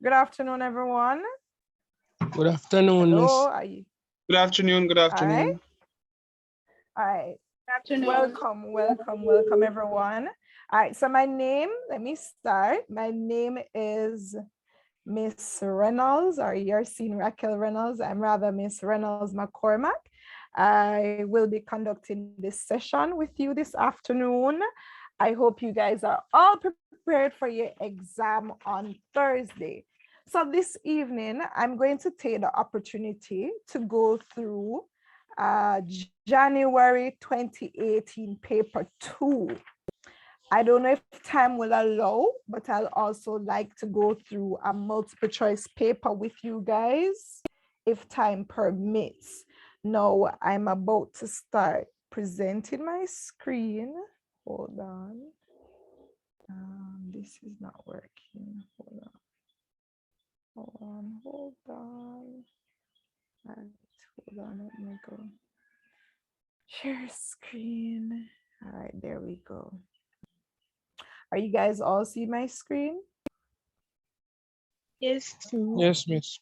Good afternoon, everyone. Good afternoon, Hello, Miss. are you Good afternoon. Good all right? afternoon. All right. Afternoon. Welcome, everyone. All right, so let me start. My name is Miss Reynolds, or you're seeing Raquel Reynolds. I'm rather Miss Reynolds McCormack. I will be conducting this session with you this afternoon. I hope you guys are all prepared for your exam on Thursday. So this evening, I'm going to take the opportunity to go through January 2018 paper 2. I don't know if time will allow, but I'll also like to go through a multiple choice paper with you guys, if time permits. Now I'm about to start presenting my screen. Hold on. This is not working. Hold on. All right, hold on, let me go. Share screen. All right, there we go. Are you guys all see my screen? Yes. Yes, Miss.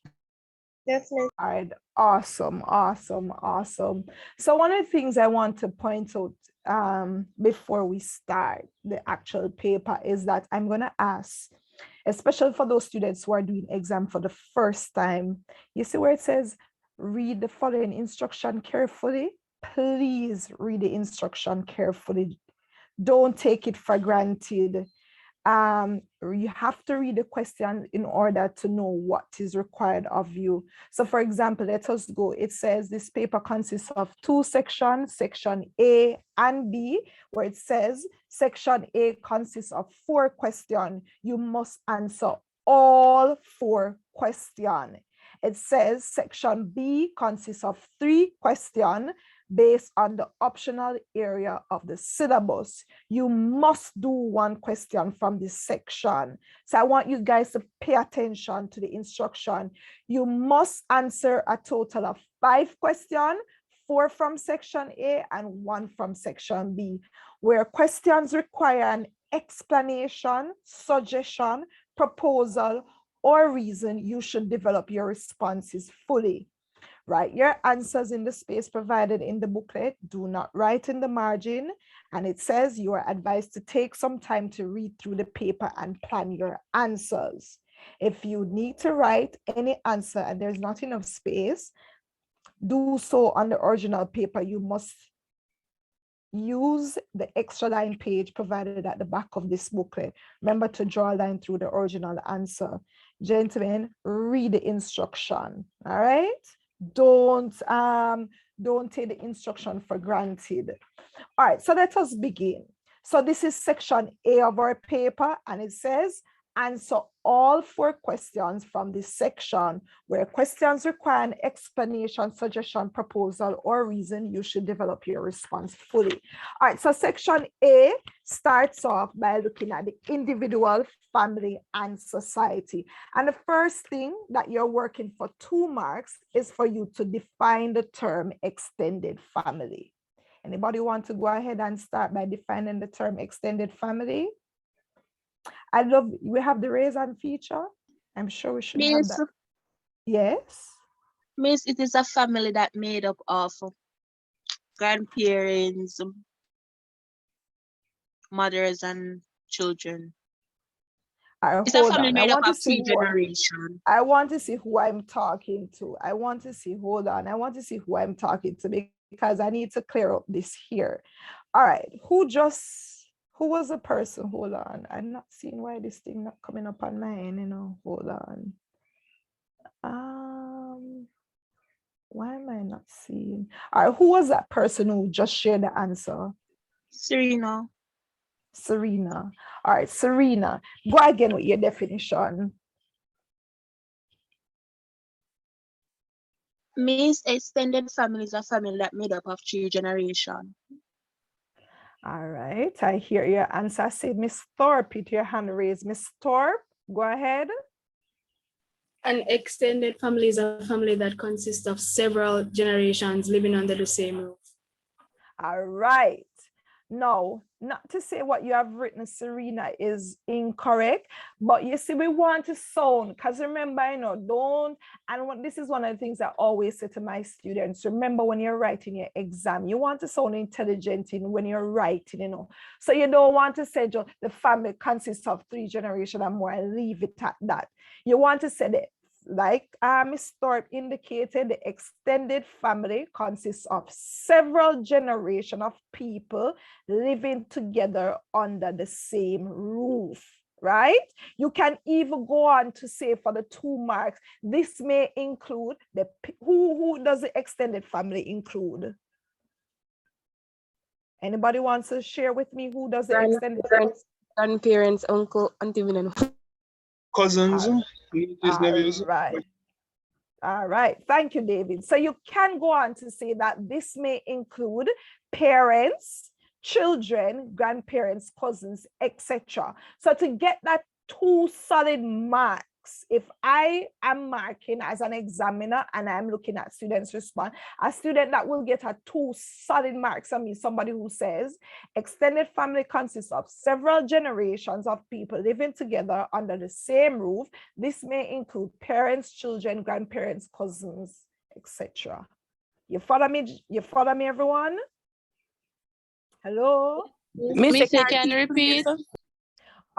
Yes, miss. All right, awesome. So one of the things I want to point out before we start the actual paper is that I'm going to ask, especially for those students who are doing exam for the first time, you see where it says, read the following instruction carefully. Please read the instruction carefully. Don't take it for granted. You have to read the question in order to know what is required of you. So for example, let us go. It says this paper consists of 2 sections, section A and B, where it says section A consists of 4 questions. You must answer all 4 questions. It says section B consists of 3 questions based on the optional area of the syllabus. You must do 1 question from this section. So I want you guys to pay attention to the instruction. You must answer a total of 5 questions, 4 from section A and 1 from section B. Where questions require an explanation, suggestion, proposal, or reason, you should develop your responses fully. Write your answers in the space provided in the booklet. Do not write in the margin. And it says you are advised to take some time to read through the paper and plan your answers. If you need to write any answer and there's not enough space, do so on the original paper. You must use the extra line page provided at the back of this booklet. Remember to draw a line through the original answer. Gentlemen, read the instruction. All right. Don't take the instruction for granted. All right, so let us begin. So this is section A of our paper, and it says answer all 4 questions from this section. Where questions require an explanation, suggestion, proposal, or reason, you should develop your response fully. All right, so section A starts off by looking at the individual, family, and society. And the first thing that you're working for 2 marks is for you to define the term extended family. Anybody want to go ahead and start by defining the term extended family? We have the raise hand feature. I'm sure we should have that. Yes. Miss, it is a family that made up of grandparents, mothers, and children. It's a family made up of 3 generations. I want to see who I'm talking to. Hold on. I want to see who I'm talking to because I need to clear up this here. All right. Who was the person? Hold on. I'm not seeing why this thing not coming up on my end, Hold on. Why am I not seeing? All right, who was that person who just shared the answer? Serena. All right, Serena, go again with your definition. Miss, extended family is a family that made up of 3 generations. All right, I hear your answer. I see Miss Thorpe, with your hand raised. Miss Thorpe, go ahead. An extended family is a family that consists of several generations living under the same roof. All right. No, not to say what you have written, Serena, is incorrect, but you see, we want to sound, because remember, you know, this is one of the things I always say to my students, remember when you're writing your exam, you want to sound intelligent when you're writing, you know, so you don't want to say just the family consists of 3 generations and more and leave it at that. You want to say that, like Ms. Thorpe indicated, the extended family consists of several generations of people living together under the same roof, right? You can even go on to say for the 2 marks, this may include who does the extended family include? Anybody wants to share with me who does the extended family? Grandparents, uncle, auntie, Cousins, nieces, nephews. Right. All right, thank you, David. So you can go on to say that this may include parents, children, grandparents, cousins, etc. So to get that 2 solid marks, if I am marking as an examiner and I'm looking at students' response, a student that will get a 2 solid marks on me, somebody who says extended family consists of several generations of people living together under the same roof. This may include parents, children, grandparents, cousins, etc. You follow me? You follow me, everyone? Hello? Miss, you can repeat?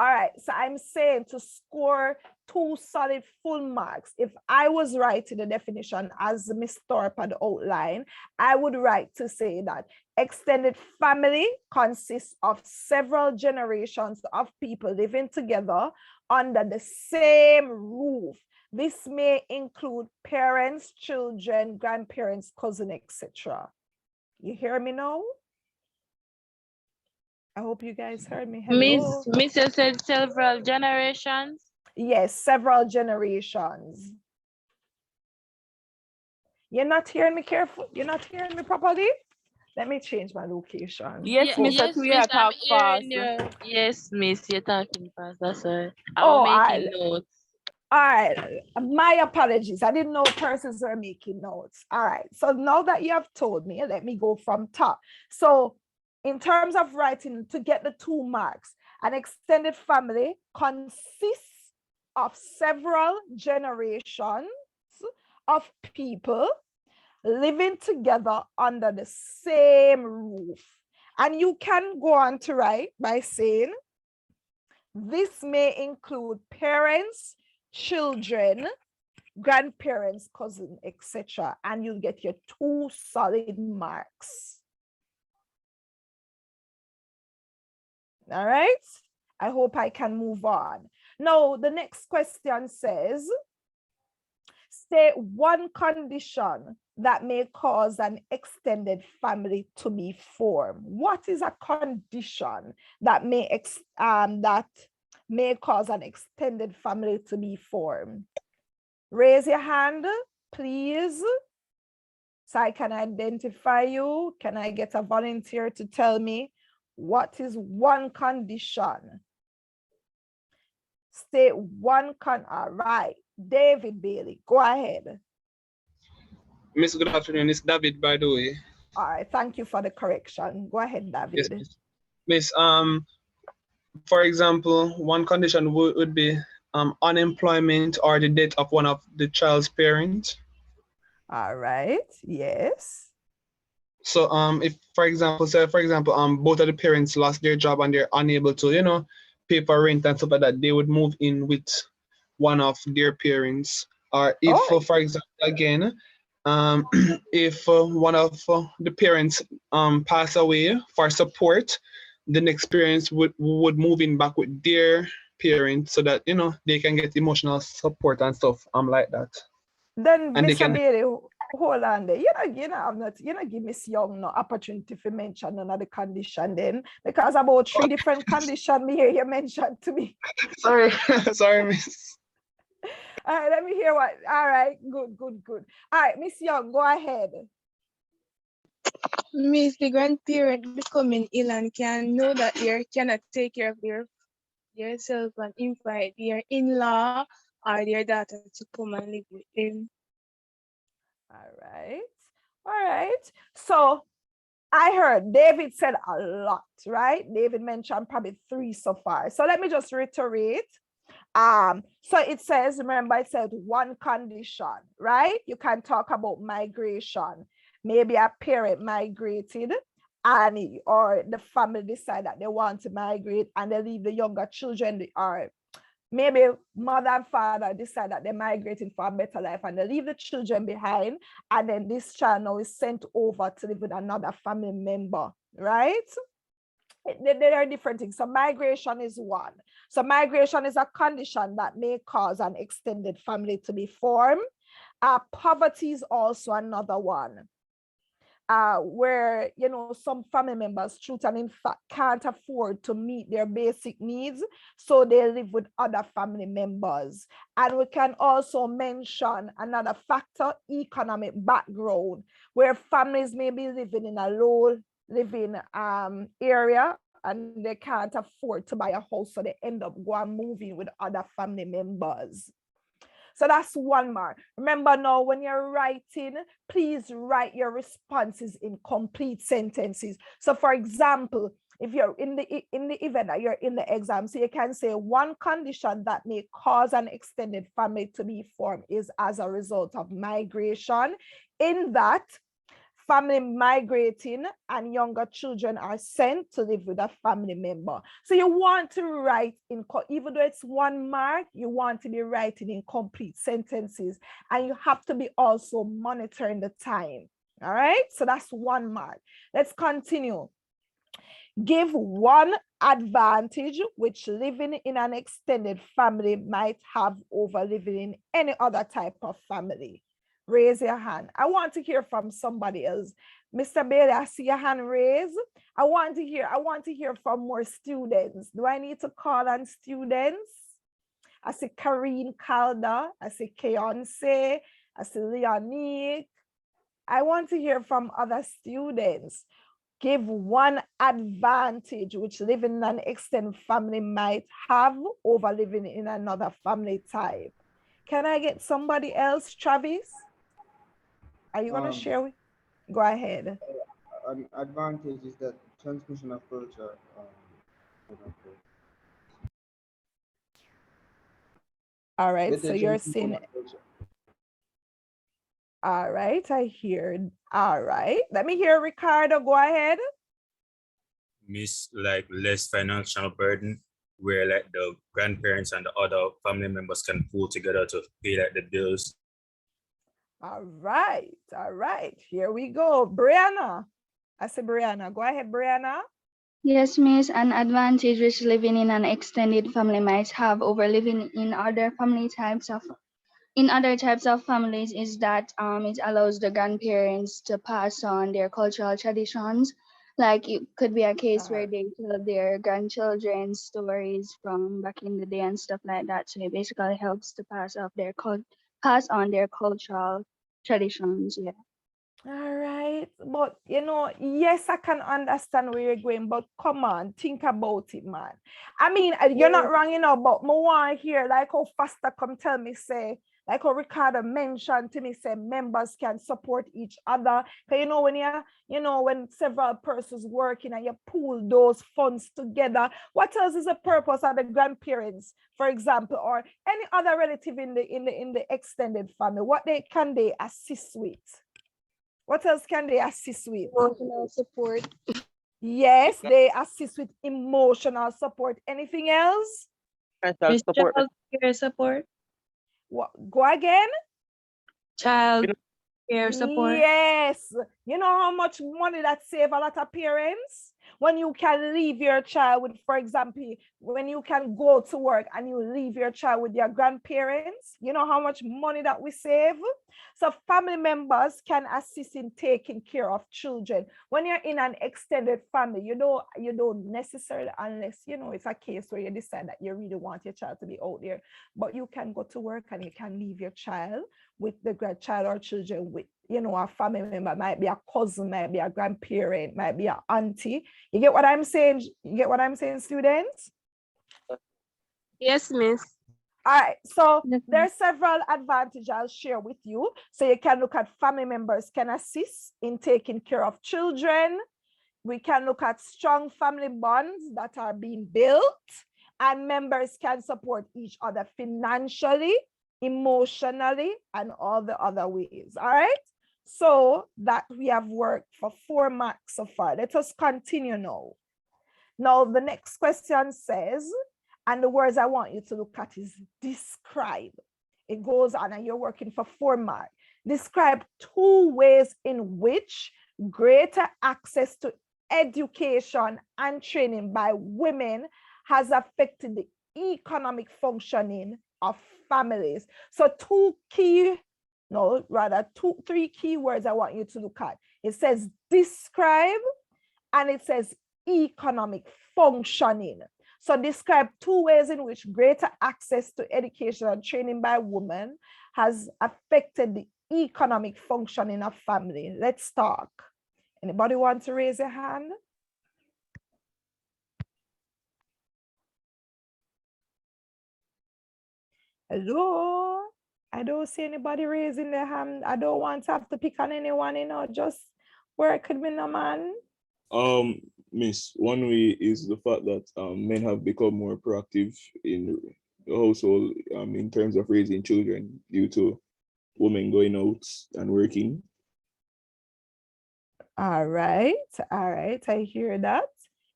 All right, so I'm saying to score 2 solid full marks, if I was writing the definition as Ms. Thorpe had outlined, I would write to say that extended family consists of several generations of people living together under the same roof. This may include parents, children, grandparents, cousins, etc. You hear me now? I hope you guys heard me. Hello. Miss, you said several generations. Yes, several generations. You're not hearing me careful? You're not hearing me properly? Let me change my location. Yes, Miss, I'm hearing you. Yes, Miss, you're talking fast. That's why I'm making notes. All right, my apologies. I didn't know persons were making notes. All right, so now that you have told me, let me go from top. So in terms of writing, to get the 2 marks, an extended family consists of several generations of people living together under the same roof. And you can go on to write by saying, this may include parents, children, grandparents, cousins, etc. And you'll get your 2 solid marks. All right, I hope I can move on. Now, the next question says, state one condition that may cause an extended family to be formed. What is a condition that may cause an extended family to be formed? Raise your hand, please, so I can identify you. Can I get a volunteer to tell me what is one condition? State one all right. David Bailey, go ahead. Miss, good afternoon. It's David, by the way. All right, thank you for the correction. Go ahead, David. Yes, Miss. For example, one condition would be unemployment or the death of one of the child's parents. All right, yes. So if, for example, both of the parents lost their job and they're unable to, you know, pay for rent and stuff like that, they would move in with one of their parents. Or if, for example, again, if one of the parents pass away for support, the next parents would move in back with their parents so that, you know, they can get emotional support and stuff like that. Then Mr. Bailey, hold on there. You know, give Miss Young no opportunity to mention none of the condition then, because about 3 different conditions me here you mentioned to me. Sorry, sorry, Miss. All right, let me hear what. All right, good. All right, Miss Young, go ahead. Miss, the grandparent becoming ill and can know that they cannot take care of yourself and invite their in-law or their daughter to come and live with them. All right. So I heard David said a lot, right? David mentioned probably 3 so far. So let me just reiterate. So it says, remember, it said 1 condition, right? You can talk about migration. Maybe a parent migrated and or the family decide that they want to migrate and they leave the younger children, or maybe mother and father decide that they're migrating for a better life and they leave the children behind, and then this child now is sent over to live with another family member, right? There are different things. So migration is one. So migration is a condition that may cause an extended family to be formed. Poverty is also another one. Where, you know, some family members truth and in fact can't afford to meet their basic needs, so they live with other family members. And we can also mention another factor, economic background, where families may be living in a low living area and they can't afford to buy a house, so they end up going moving with other family members. So that's one mark. Remember now, when you're writing, please write your responses in complete sentences. So for example, if you're in the event that you're in the exam, so you can say 1 condition that may cause an extended family to be formed is as a result of migration, in that family migrating and younger children are sent to live with a family member. So you want to write in, even though it's 1 mark, you want to be writing in complete sentences, and you have to be also monitoring the time. All right, so that's 1 mark. Let's continue. Give 1 advantage which living in an extended family might have over living in any other type of family. Raise your hand. I want to hear from somebody else. Mr. Bailey, I see your hand raised. I want to hear from more students. Do I need to call on students? I see Karine Calder. I see Keonce. I see Leonique. I want to hear from other students. Give 1 advantage which living in an extended family might have over living in another family type. Can I get somebody else? Travis? Are you going to share with? Go ahead. An advantage is that transmission of culture. All right, so you're saying, all right, I hear. All right, let me hear Ricardo. Go ahead. Miss, like less financial burden, where like the grandparents and the other family members can pull together to pay like the bills. All right, here we go. Brianna, I say Brianna. Go ahead, Brianna. Yes, Miss, an advantage which living in an extended family might have over living in other types of families is that it allows the grandparents to pass on their cultural traditions. Like it could be a case where they tell their grandchildren stories from back in the day and stuff like that. So it basically helps to pass on their cultural traditions. Yeah. All right, but you know, yes, I can understand where you're going, but come on, think about it, man. I mean, you're not wrong, you know, but I want to hear like how Foster come tell me, say, like how Ricardo mentioned to me, say members can support each other. Because you know, when several persons working and you pool those funds together, what else is the purpose of the grandparents, for example, or any other relative in the extended family? What can they assist with? What else can they assist with? Emotional support. Yes, they assist with emotional support. Anything else? Child care support. What? Go again? Child care support. Yes. You know how much money that save a lot of parents? When you can leave your child with, for example, when you can go to work and you leave your child with your grandparents, you know how much money that we save? So family members can assist in taking care of children. When you're in an extended family, you don't necessarily, unless, you know, it's a case where you decide that you really want your child to be out there, but you can go to work and you can leave your child with the grandchild or children with, you know, a family member, might be a cousin, might be a grandparent, might be an auntie. You get what I'm saying? Students? Yes, Miss. All right, so there are several advantages I'll share with you. So you can look at family members can assist in taking care of children. We can look at strong family bonds that are being built, and members can support each other financially, emotionally, and all the other ways. All right. So that we have worked for 4 marks so far. Let us continue now. Now, the next question says, and the words I want you to look at is describe. It goes on, and you're working for 4 marks. Describe 2 ways in which greater access to education and training by women has affected the economic functioning of families. So 3 key words I want you to look at. It says describe, and it says economic functioning. So describe 2 ways in which greater access to education and training by women has affected the economic functioning of family. Let's talk. Anybody want to raise a hand? Hello? I don't see anybody raising their hand. I don't want to have to pick on anyone, just work with me, no man. Miss, one way is the fact that men have become more proactive in the household in terms of raising children due to women going out and working. All right, I hear that.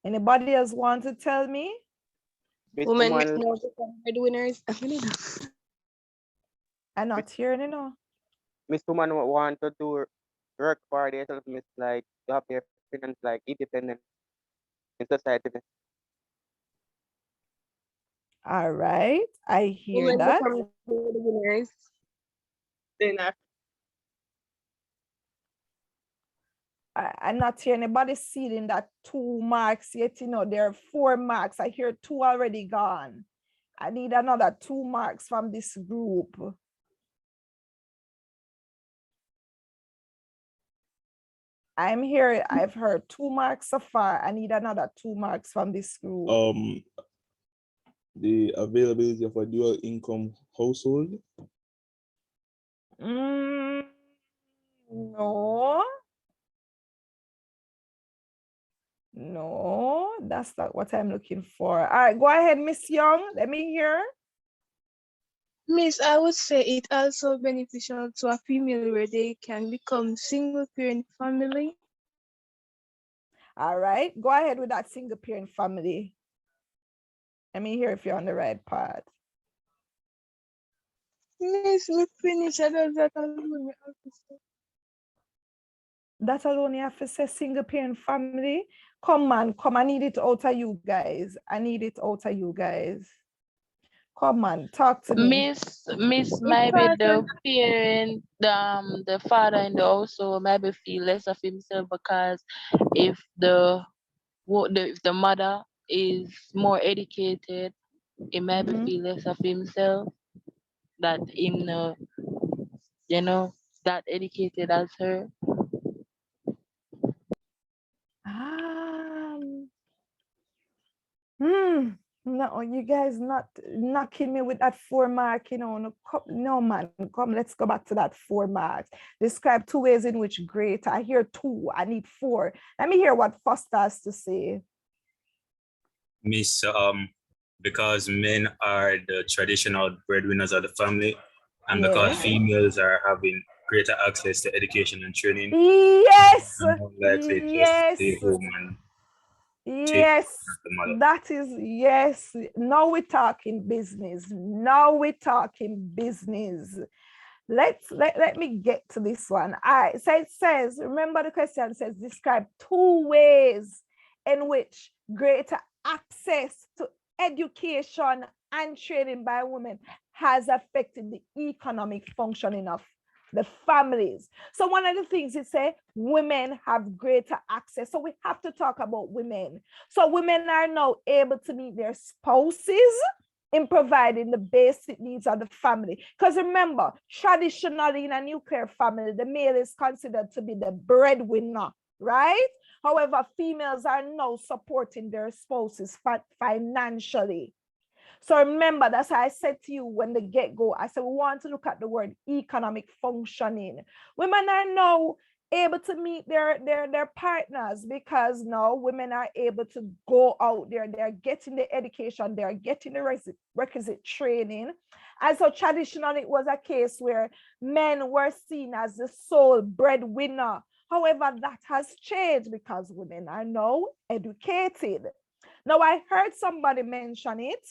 Anybody else want to tell me? Women more become breadwinners. I'm not hearing it, no. Miss Woman want to do work for themselves, Miss, like to have their finance like independent in society. All right, I hear Women that. become breadwinners. Then I'm not hearing anybody seeing that 2 marks yet, there are 4 marks. I hear 2 already gone. I need another 2 marks from this group. I've heard 2 marks so far. I need another 2 marks from this group. The availability of a dual income household. No, that's not what I'm looking for. All right, go ahead, Miss Young. Let me hear. Miss, I would say it also beneficial to a female where they can become single parent family. All right, go ahead with that single parent family. Let me hear if you're on the right path. Miss, me finish that alone. That alone you have to say single parent family. Come on, I need it out of you guys. I need it out of you guys. Come on, talk to me. Miss, maybe the parent, the father in the household maybe feel less of himself because if the mother is more educated, he maybe feel less of himself that him that educated as her. No, you guys not knocking me with that 4 mark, no man, come, let's go back to that 4 marks. Describe 2 ways in which great. I hear 2, I need 4. Let me hear what Foster has to say. Miss, because men are the traditional breadwinners of the family, and because females are having greater access to education and training, yes, likely yes, just stay home and yes, that is, yes. Now we're talking business. Let me get to this one. All right, so it says, remember the question says, describe 2 ways in which greater access to education and training by women has affected the economic functioning of the families. So one of the things it says, women have greater access. So we have to talk about women. So women are now able to meet their spouses in providing the basic needs of the family. Because remember, traditionally in a nuclear family, the male is considered to be the breadwinner, right? However, females are now supporting their spouses financially. So remember, that's how I said to you when the get-go, I said, we want to look at the word economic functioning. Women are now able to meet their partners, because now women are able to go out there, they're getting the education, they're getting the requisite training. And so traditionally it was a case where men were seen as the sole breadwinner. However, that has changed because women are now educated. Now I heard somebody mention it,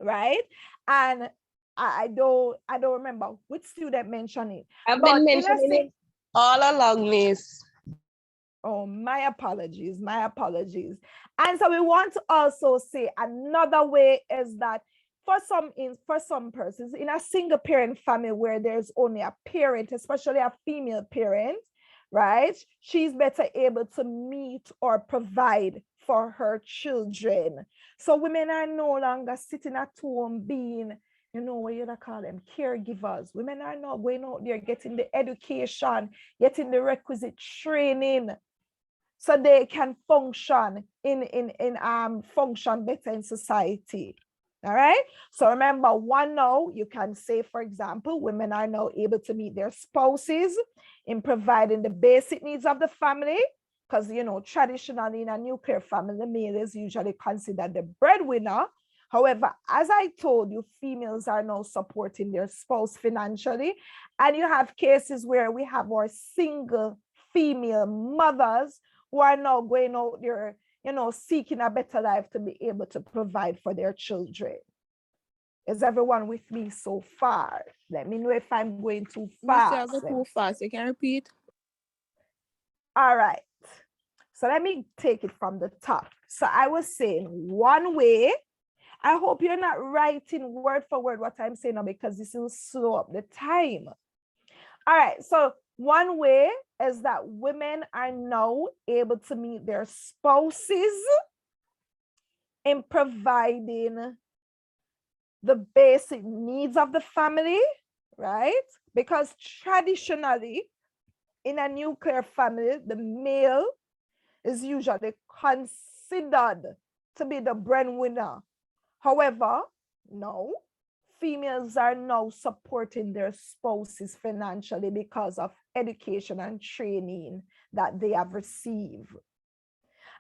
right? And I don't remember which student mentioned it. I've But been mentioning it all along, Miss. Oh, my apologies, my apologies. And so we want to also say another way is that for some persons in a single parent family where there's only a parent, especially a female parent, right? She's better able to meet or provide for her children. So women are no longer sitting at home being, you know, what you call them, caregivers. Women are not going out there getting the education, getting the requisite training, so they can function function better in society. All right. So remember, one, now you can say, for example, women are now able to meet their spouses in providing the basic needs of the family, because, you know, traditionally in a nuclear family, the male is usually considered the breadwinner. However, as I told you, females are now supporting their spouse financially. And you have cases where we have our single female mothers who are now going out there, you know, seeking a better life to be able to provide for their children. Is everyone with me so far? Let me know if I'm going too fast. Miss, you go too fast. You can repeat. All right. So let me take it from the top. So I was saying one way. I hope you're not writing word for word what I'm saying now, because this will slow up the time. All right. So one way is that women are now able to meet their spouses in providing the basic needs of the family, right? Because traditionally, in a nuclear family, the male is usually considered to be the breadwinner. However, no, females are now supporting their spouses financially because of education and training that they have received.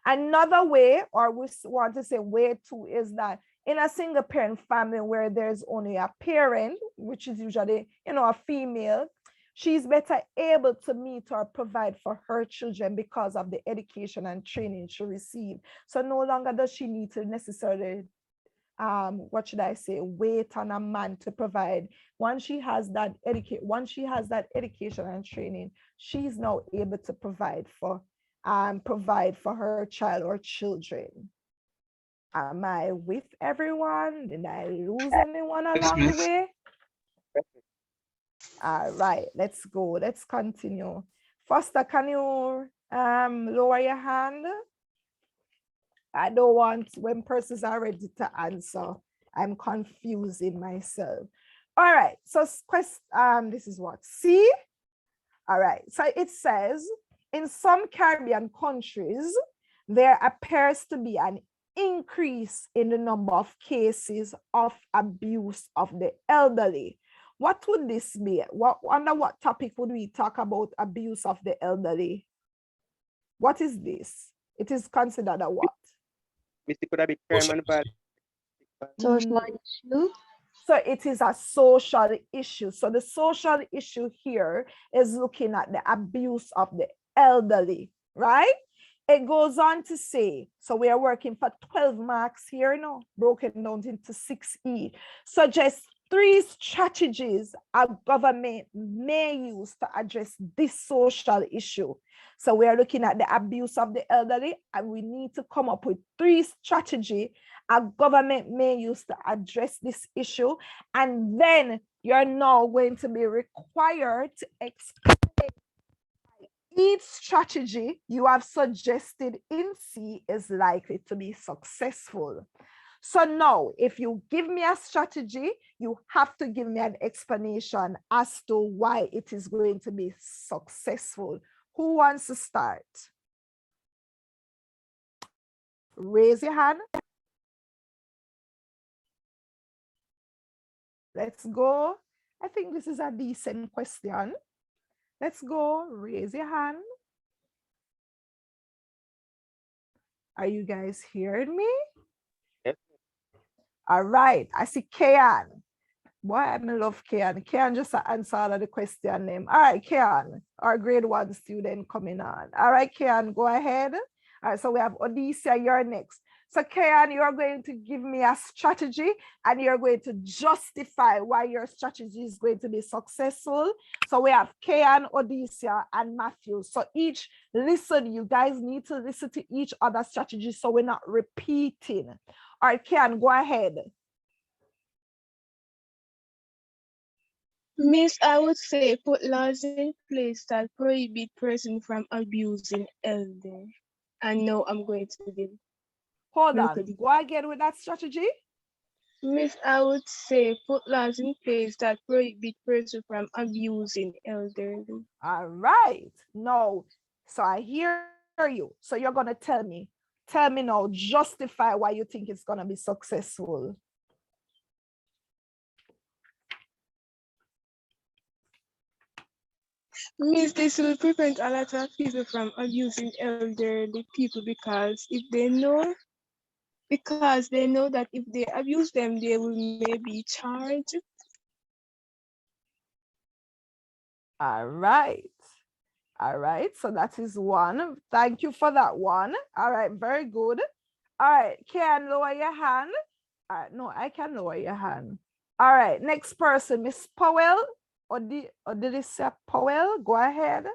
Another way, or we want to say way two, is that in a single parent family where there's only a parent, which is usually, you know, a female, she's better able to meet or provide for her children because of the education and training she received. So no longer does she need to necessarily what should I say, wait on a man to provide. Once she has that education and training, she's now able to provide for her child or children. Am I with everyone? Did I lose anyone along the way? All right, let's go. Let's continue. Foster, can you lower your hand? I don't want, when persons are ready to answer, I'm confusing myself. All right, so this is what, C? All right, so it says, in some Caribbean countries, there appears to be an increase in the number of cases of abuse of the elderly. What would this be? Under what topic would we talk about abuse of the elderly? What is this? It is considered a what? Social issue. So it is a social issue. So the social issue here is looking at the abuse of the elderly, right? It goes on to say, so we are working for 12 marks here now, broken down into 6E. Suggest 3 strategies a government may use to address this social issue. So we are looking at the abuse of the elderly, and we need to come up with 3 strategies a government may use to address this issue. And then you're now going to be required to explain each strategy you have suggested in C is likely to be successful. So now, if you give me a strategy, you have to give me an explanation as to why it is going to be successful. Who wants to start? Raise your hand. Let's go. I think this is a decent question. Let's go. Raise your hand. Are you guys hearing me? Yes. All right. I see Kayan. Boy, I love Kayan. Kayan just answer all of the question name. All right, Kayan, our grade 1 student coming on. All right, Kayan, go ahead. All right, so we have Odyssia, you're next. So Kayan, you're going to give me a strategy and you're going to justify why your strategy is going to be successful. So we have Kayan, Odyssia, and Matthew. So each listen, you guys need to listen to each other's strategy so we're not repeating. All right, Kayan, go ahead. Miss, I would say put laws in place that prohibit person from abusing elder. And now I'm going to give. Hold on, go again with that strategy. Miss, I would say put laws in place that prohibit person from abusing elderly. All right, no, so I hear you. So you're gonna tell me now, justify why you think it's gonna be successful. Miss, this will prevent a lot of people from abusing elderly people because they know that if they abuse them, they will maybe charge. All right. All right, so that is one. Thank you for that one. All right, very good. All right, can lower your hand. All right, no, I can lower your hand. All right, next person, Miss Powell. Or did it say Powell? Go ahead.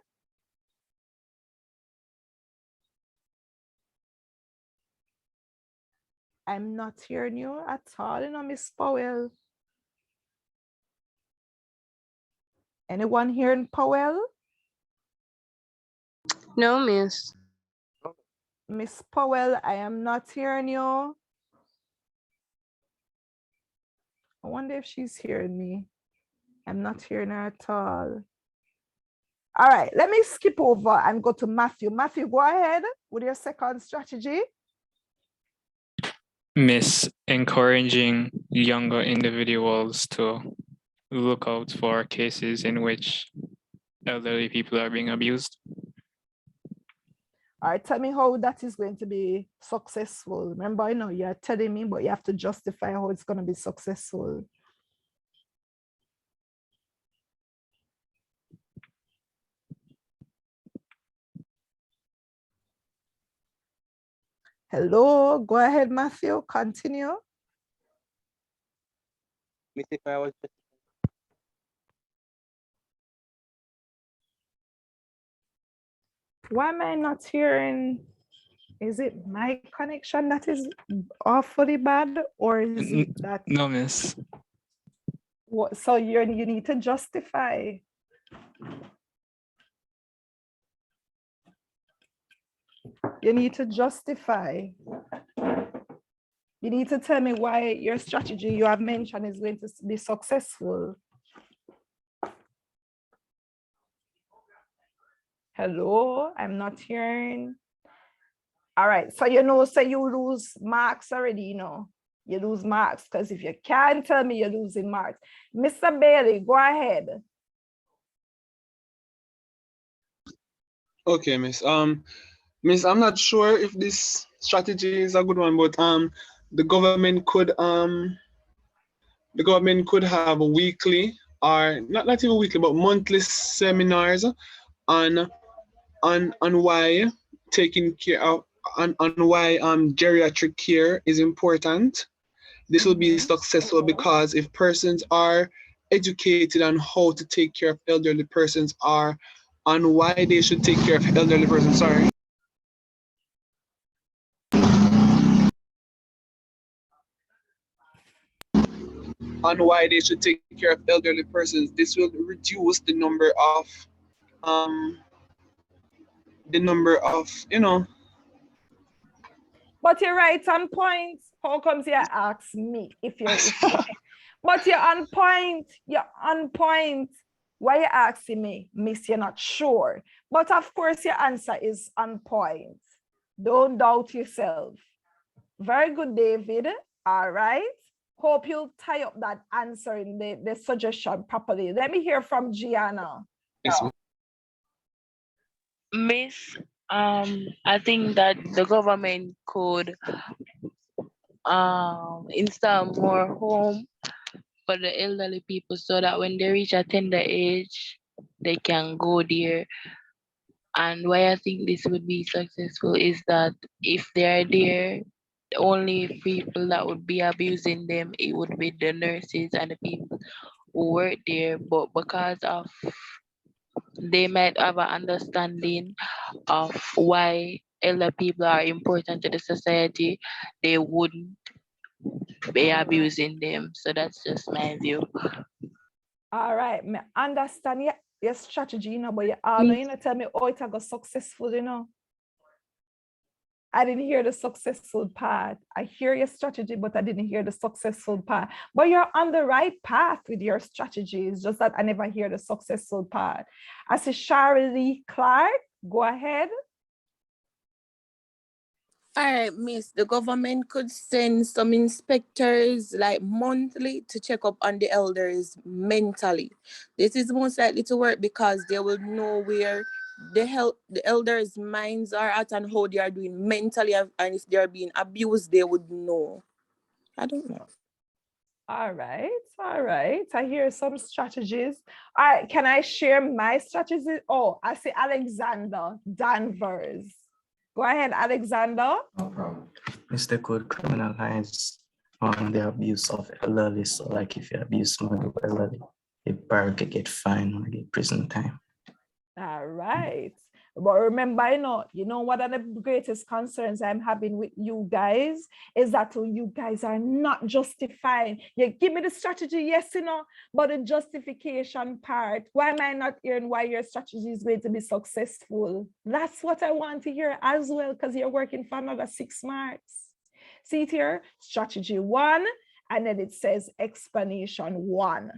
I'm not hearing you at all, you know, Miss Powell. Anyone hearing Powell? No, miss. Miss Powell, I am not hearing you. I wonder if she's hearing me. I'm not hearing her at all. All right, let me skip over and go to Matthew. Matthew, go ahead with your second strategy. Miss, encouraging younger individuals to look out for cases in which elderly people are being abused. All right, tell me how that is going to be successful. Remember, I know you're telling me, but you have to justify how it's going to be successful. Hello, go ahead, Matthew, continue. Miss, if I was just Why am I not hearing? Is it my connection that is awfully bad, or is it that? No, miss. What, so you need to justify. You need to justify. You need to tell me why your strategy you have mentioned is going to be successful. Hello, I'm not hearing. All right, so you know, so you lose marks already, you know. You lose marks because if you can't tell me you're losing marks. Mr. Bailey, go ahead. Okay, Miss. Miss, I'm not sure if this strategy is a good one, but the government could have a weekly or not even weekly, but monthly seminars on why taking care of on why geriatric care is important. This will be successful because if persons are educated on how to take care of elderly persons or on why they should take care of elderly persons, sorry. On why they should take care of elderly persons, this will reduce the number of you know. But you're right on point. How comes you ask me if you're but you're on point. You're on point. Why you asking me? Miss, you're not sure. But of course, your answer is on point. Don't doubt yourself. Very good, David. All right. Hope you'll tie up that answer in the suggestion properly. Let me hear from Gianna. Yes, Miss, I think that the government could install more home for the elderly people so that when they reach a tender age, they can go there. And why I think this would be successful is that if they are there, the only people that would be abusing them, it would be the nurses and the people who work there. But because of they might have an understanding of why elder people are important to the society, they wouldn't be abusing them. So that's just my view. All right, me understand your strategy, but you all know, tell me how it got successful, I didn't hear the successful part. I hear your strategy, but I didn't hear the successful part. But you're on the right path with your strategies, just that I never hear the successful part. I see Shirley Clark, go ahead. All right, Miss, the government could send some inspectors like monthly to check up on the elders mentally. This is most likely to work because they will know where the elders' minds are at and how they are doing mentally, and if they are being abused, they would know. I don't know. All right. I hear some strategies. All right, can I share my strategy? Oh, I see Alexander Danvers. Go ahead, Alexander. No problem. Mr. Could criminalize the abuse of elderly. So like if you abuse someone who elderly, the bar could get fined or get prison time. All right. But remember, one of the greatest concerns I'm having with you guys is that you guys are not justifying. You give me the strategy, yes, but the justification part, why am I not hearing why your strategy is going to be successful? That's what I want to hear as well, because you're working for another 6 marks. See it here, strategy 1, and then it says explanation 1.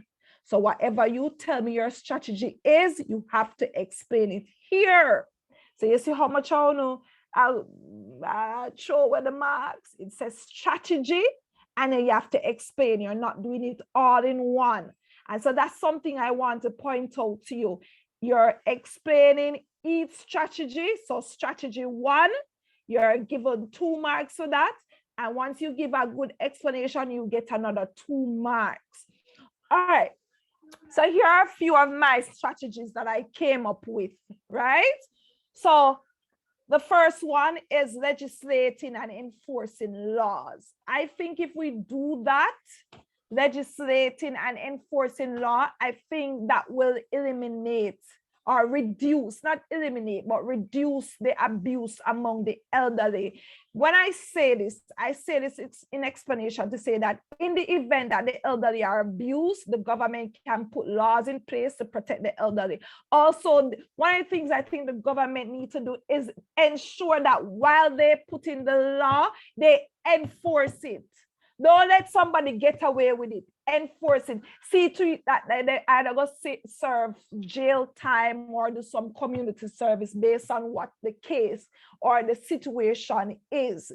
So whatever you tell me your strategy is, you have to explain it here. So you see how much I know I'll show where the marks. It says strategy, and then you have to explain. You're not doing it all in one. And so that's something I want to point out to you. You're explaining each strategy. So strategy 1, you're given 2 marks for that. And once you give a good explanation, you get another 2 marks. All right. So here are a few of my strategies that I came up with, right? So the first one is legislating and enforcing laws. I think if we do that, legislating and enforcing law, I think that will eliminate or reduce, not eliminate, but reduce the abuse among the elderly. When I say this, it's in explanation to say that in the event that the elderly are abused, the government can put laws in place to protect the elderly. Also, one of the things I think the government needs to do is ensure that while they put in the law, they enforce it. Don't let somebody get away with it. Enforce it. See to it that they either go serve jail time or do some community service based on what the case or the situation is.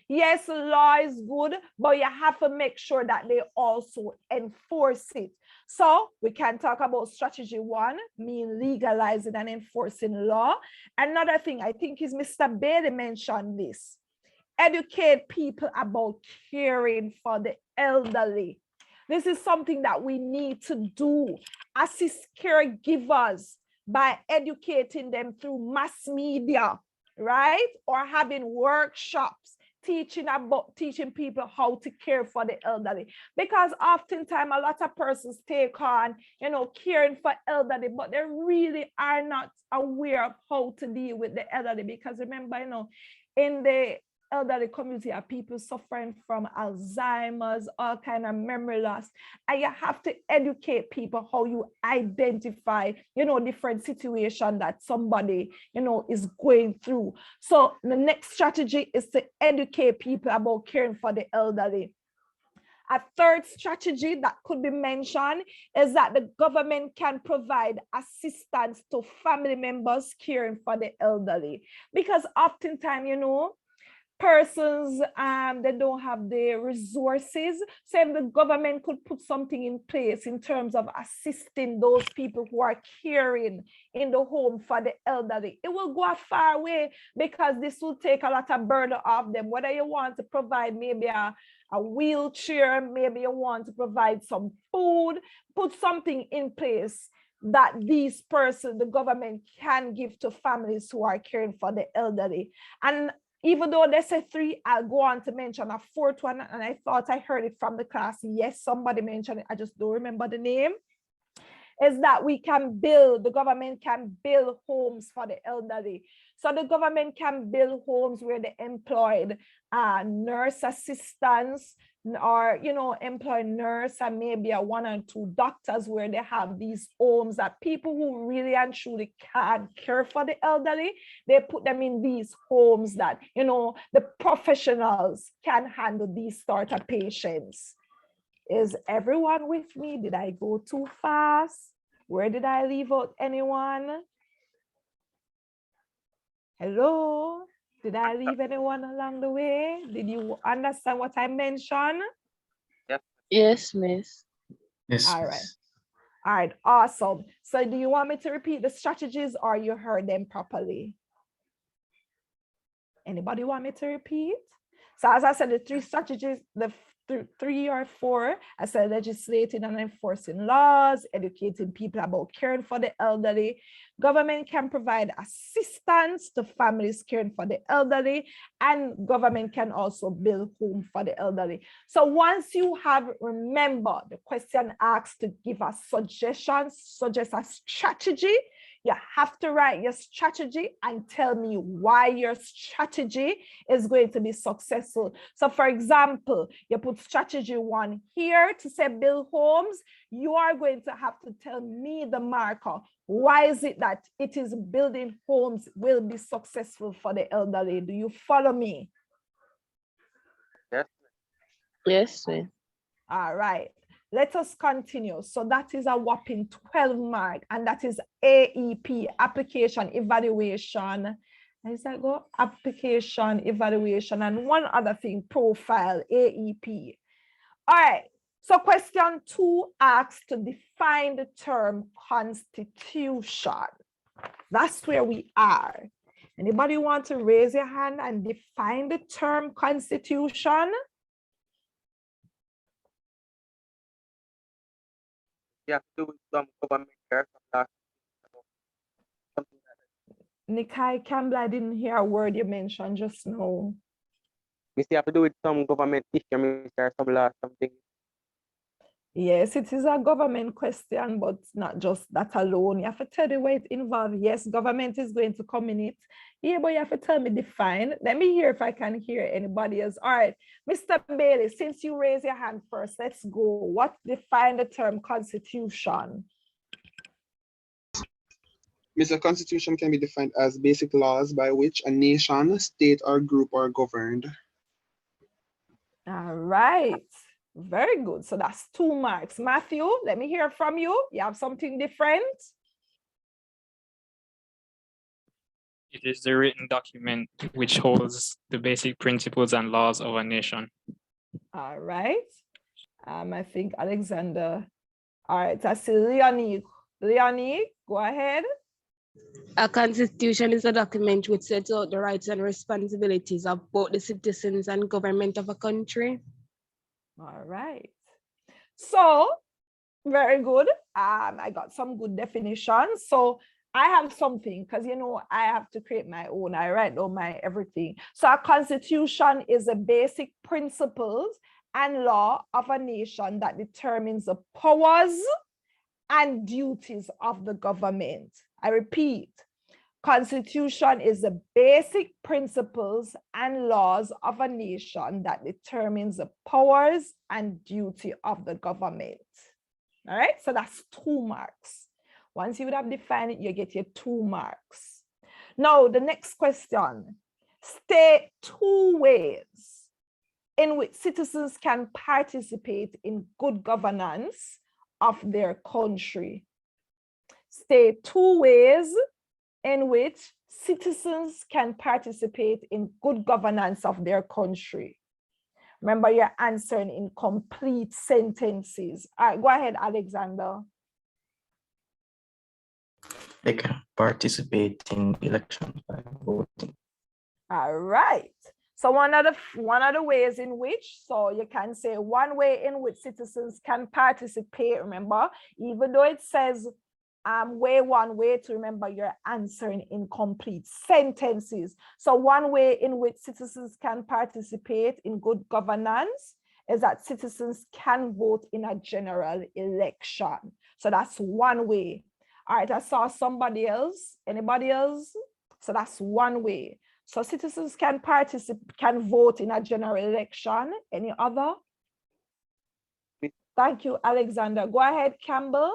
Yes, law is good, but you have to make sure that they also enforce it. So we can talk about strategy 1, mean legalizing and enforcing law. Another thing I think is Mr. Bailey mentioned this. Educate people about caring for the elderly. This is something that we need to do. Assist caregivers by educating them through mass media, right? Or having workshops, teaching people how to care for the elderly. Because oftentimes a lot of persons take on, caring for elderly, but they really are not aware of how to deal with the elderly. Because remember, in the elderly community are people suffering from Alzheimer's, all kind of memory loss. And you have to educate people how you identify, different situation that somebody, is going through. So the next strategy is to educate people about caring for the elderly. A third strategy that could be mentioned is that the government can provide assistance to family members caring for the elderly. Because oftentimes, persons they don't have the resources. So if the government could put something in place in terms of assisting those people who are caring in the home for the elderly, it will go a far way, because this will take a lot of burden off them. Whether you want to provide maybe a wheelchair, maybe you want to provide some food, put something in place that these persons, the government, can give to families who are caring for the elderly. And even though they say 3, I'll go on to mention a 4th one, and I thought I heard it from the class. Yes, somebody mentioned it, I just don't remember the name. Is that we can build, the government can build homes for the elderly. So the government can build homes where they employed nurse assistants, or employ nurse and maybe 1 or 2 doctors, where they have these homes that people who really and truly can't care for the elderly, they put them in these homes that the professionals can handle these sort of patients. Is everyone with me? Did I go too fast? Where did I leave out anyone? Hello? Did I leave anyone along the way? Did you understand what I mentioned? Yes, Miss. Yes. All right. All right, awesome. So do you want me to repeat the strategies, or you heard them properly? Anybody want me to repeat? So as I said, the 3 strategies, the 3 or 4, I said legislating and enforcing laws, educating people about caring for the elderly. Government can provide assistance to families caring for the elderly, and government can also build homes for the elderly. So once you have, remember, the question asks to give us suggestions, suggest a strategy. You have to write your strategy and tell me why your strategy is going to be successful. So for example, you put strategy 1 here to say build homes. You are going to have to tell me the marker. Why is it that it is building homes will be successful for the elderly? Do you follow me? Yes. Yes, Miss. All right. Let us continue. So that is a whopping 12 mark, and that is AEP, application evaluation. Is that go? Application evaluation, and one other thing, profile, AEP. All right. So question 2 asks to define the term constitution. That's where we are. Anybody want to raise your hand and define the term constitution? You have to do with some government or something like that. Nikai Campbell, I didn't hear a word you mentioned just now. You have to do with some government issue, or some law, something. Yes, it is a government question, but not just that alone. You have to tell the way it involved. Yes, government is going to come in it. Yeah, but you have to tell me define. Let me hear if I can hear anybody else. All right, Mr. Bailey, since you raise your hand first, let's go. What define the term constitution? Mr. Constitution can be defined as basic laws by which a nation, state, or group are governed. All right. Very good. So that's 2 marks. Matthew, let me hear from you. You have something different? It is the written document which holds the basic principles and laws of a nation. All right. I think Alexander. All right. I see Leonie. Leonie, go ahead. A constitution is a document which sets out the rights and responsibilities of both the citizens and government of a country. All right. So, very good. I got some good definitions. So I have something, because I have to create my own. I write down my everything. So a constitution is the basic principles and law of a nation that determines the powers and duties of the government. I repeat, constitution is the basic principles and laws of a nation that determines the powers and duty of the government. All right, so that's 2 marks. Once you would have defined it, you get your 2 marks. Now, the next question, state 2 ways in which citizens can participate in good governance of their country. State 2 ways in which citizens can participate in good governance of their country? Remember, you're answering in complete sentences. All right, go ahead, Alexander. They can participate in elections by voting. All right. So one of the ways in which, so you can say one way in which citizens can participate, remember, even though it says way one, way to, remember, you're answering in complete sentences. So one way in which citizens can participate in good governance is that citizens can vote in a general election. So that's one way. All right, I saw somebody else. Anybody else? So that's one way. So citizens can participate, can vote in a general election. Any other? Thank you, Alexander. Go ahead, Campbell.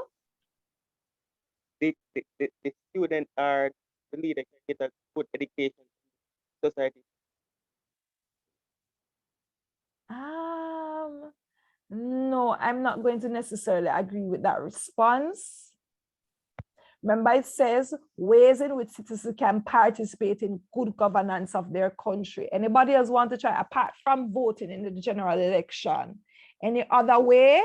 The student or the leader can get a good education in society. No, I'm not going to necessarily agree with that response. Remember, it says ways in which citizens can participate in good governance of their country. Anybody else want to try, apart from voting in the general election? Any other way?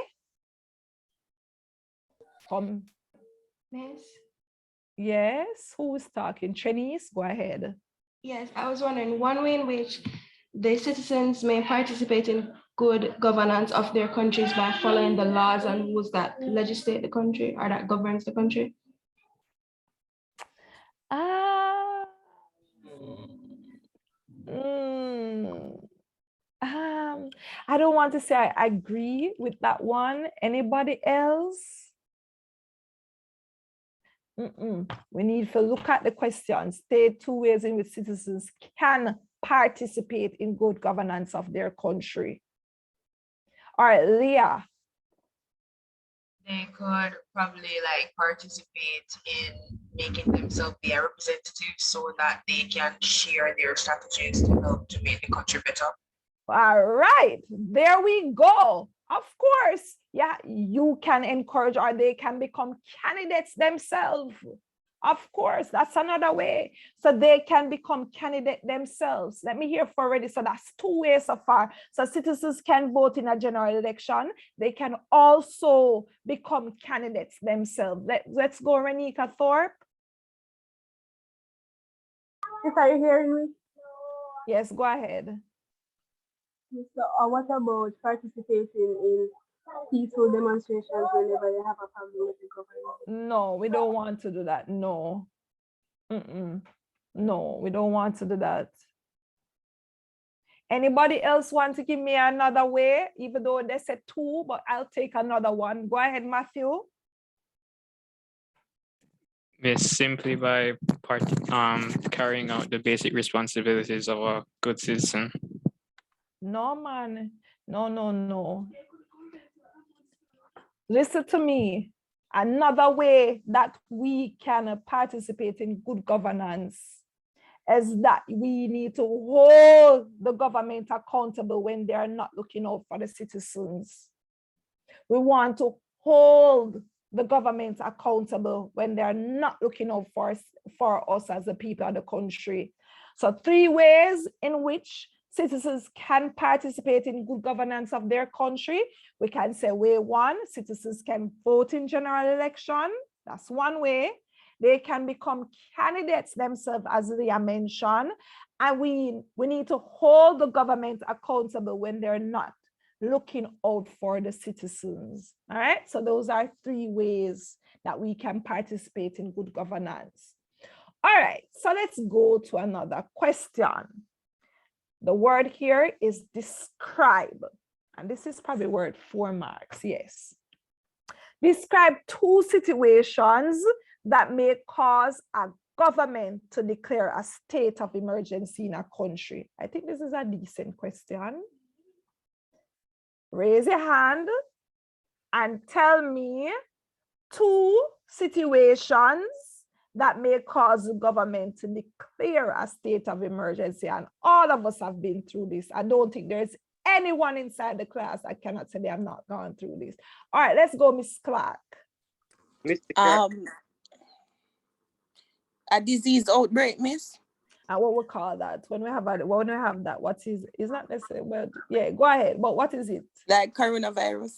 Yes. Yes, who is talking? Trinice, go ahead. Yes, I was wondering one way in which the citizens may participate in good governance of their countries by following the laws and rules that legislate the country or that governs the country. I don't want to say I agree with that one. Anybody else? We need to look at the question. State two ways in which citizens can participate in good governance of their country. All right, Leah. They could probably like participate in making themselves their representatives so that they can share their strategies to help to make the country better. All right, there we go. Of course, yeah, you can encourage or they can become candidates themselves. Of course, that's another way. So they can become candidate themselves. Let me hear for already. So that's two ways so far. So citizens can vote in a general election. They can also become candidates themselves. Let's go, Renika Thorpe. Yes, are you hearing me? Yes, go ahead. So, what about participating in peaceful demonstrations whenever you have a problem with the government? No, we don't want to do that. No. No, we don't want to do that. Anybody else want to give me another way, even though they said two, but I'll take another one. Go ahead, Matthew. Yes, simply by carrying out the basic responsibilities of a good citizen. No, man. No. Listen to me. Another way that we can participate in good governance is that we need to hold the government accountable when they are not looking out for the citizens. We want to hold the government accountable when they are not looking out for us as the people of the country. So three ways in which citizens can participate in good governance of their country. We can say way one, citizens can vote in general election. That's one way. They can become candidates themselves, as Leah mentioned. And we need to hold the government accountable when they're not looking out for the citizens. All right, so those are three ways that we can participate in good governance. All right, so let's go to another question. The word here is describe, and this is probably word 4 marks, yes. Describe two situations that may cause a government to declare a state of emergency in a country. I think this is a decent question. Raise your hand and tell me two situations that may cause the government to declare a state of emergency. And all of us have been through this. I don't think there's anyone inside the class that cannot say they have not gone through this. All right, let's go, Miss Clark. Mr. Clark. A disease outbreak, miss? And what we call that when we have that? What is not necessarily, but yeah, go ahead. But what is it? Like coronavirus.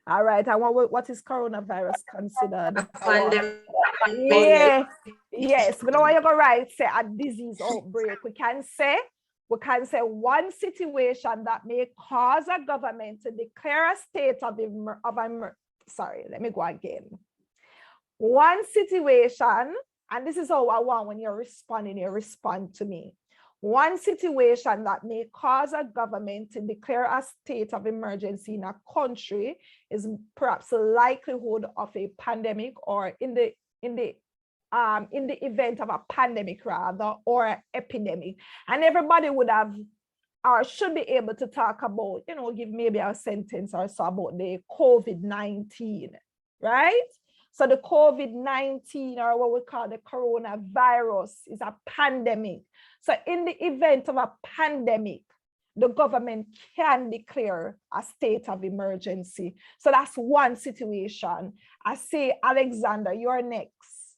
All right. And what is coronavirus considered? Pandemic. Yeah. Yes. But now you go right. Say a disease outbreak. We can say one situation that may cause a government to declare a state of sorry. Let me go again. One situation. And this is how I want when you're responding, you respond to me. One situation that may cause a government to declare a state of emergency in a country is perhaps the likelihood of a pandemic, or in the event of a pandemic rather, or an epidemic. And everybody would have or should be able to talk about, give maybe a sentence or so about the COVID-19, right? So the COVID-19, or what we call the coronavirus, is a pandemic. So in the event of a pandemic, the government can declare a state of emergency. So that's one situation. I say, Alexander, you're next.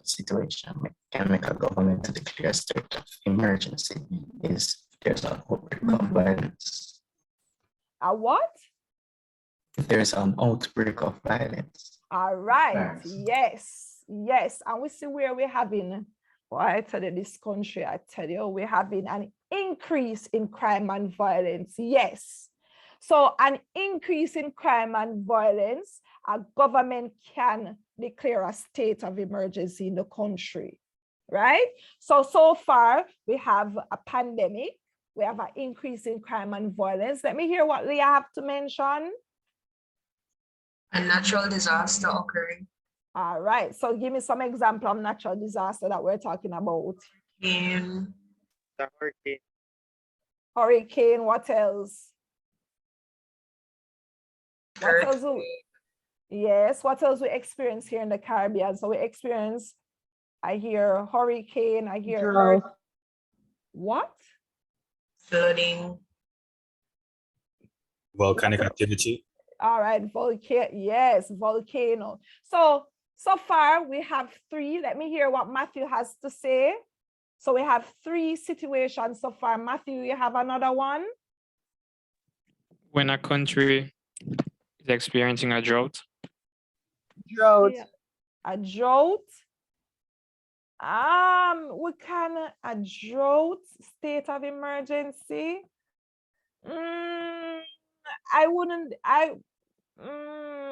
Situation can make a government to declare a state of emergency is there's an outbreak of violence. A what? If there is an outbreak of violence. All right. Yes. And we see where we're having, I tell you, this country, I tell you, we're having an increase in crime and violence. Yes. So an increase in crime and violence, a government can declare a state of emergency in the country, right? So far we have a pandemic, we have an increase in crime and violence. Let me hear what Leah have to mention. A natural disaster occurring. All right, so give me some example of natural disaster that we're talking about. The hurricane. Hurricane, what else? What else? Yes, what else we experience here in the Caribbean? So we experience, I hear hurricane, I hear what? Flooding. Volcanic activity. All right, volcano. So far we have 3. Let me hear what Matthew has to say. So we have 3 situations so far. Matthew, you have another one? When a country is experiencing a drought. Yeah. A drought. We can a drought, state of emergency.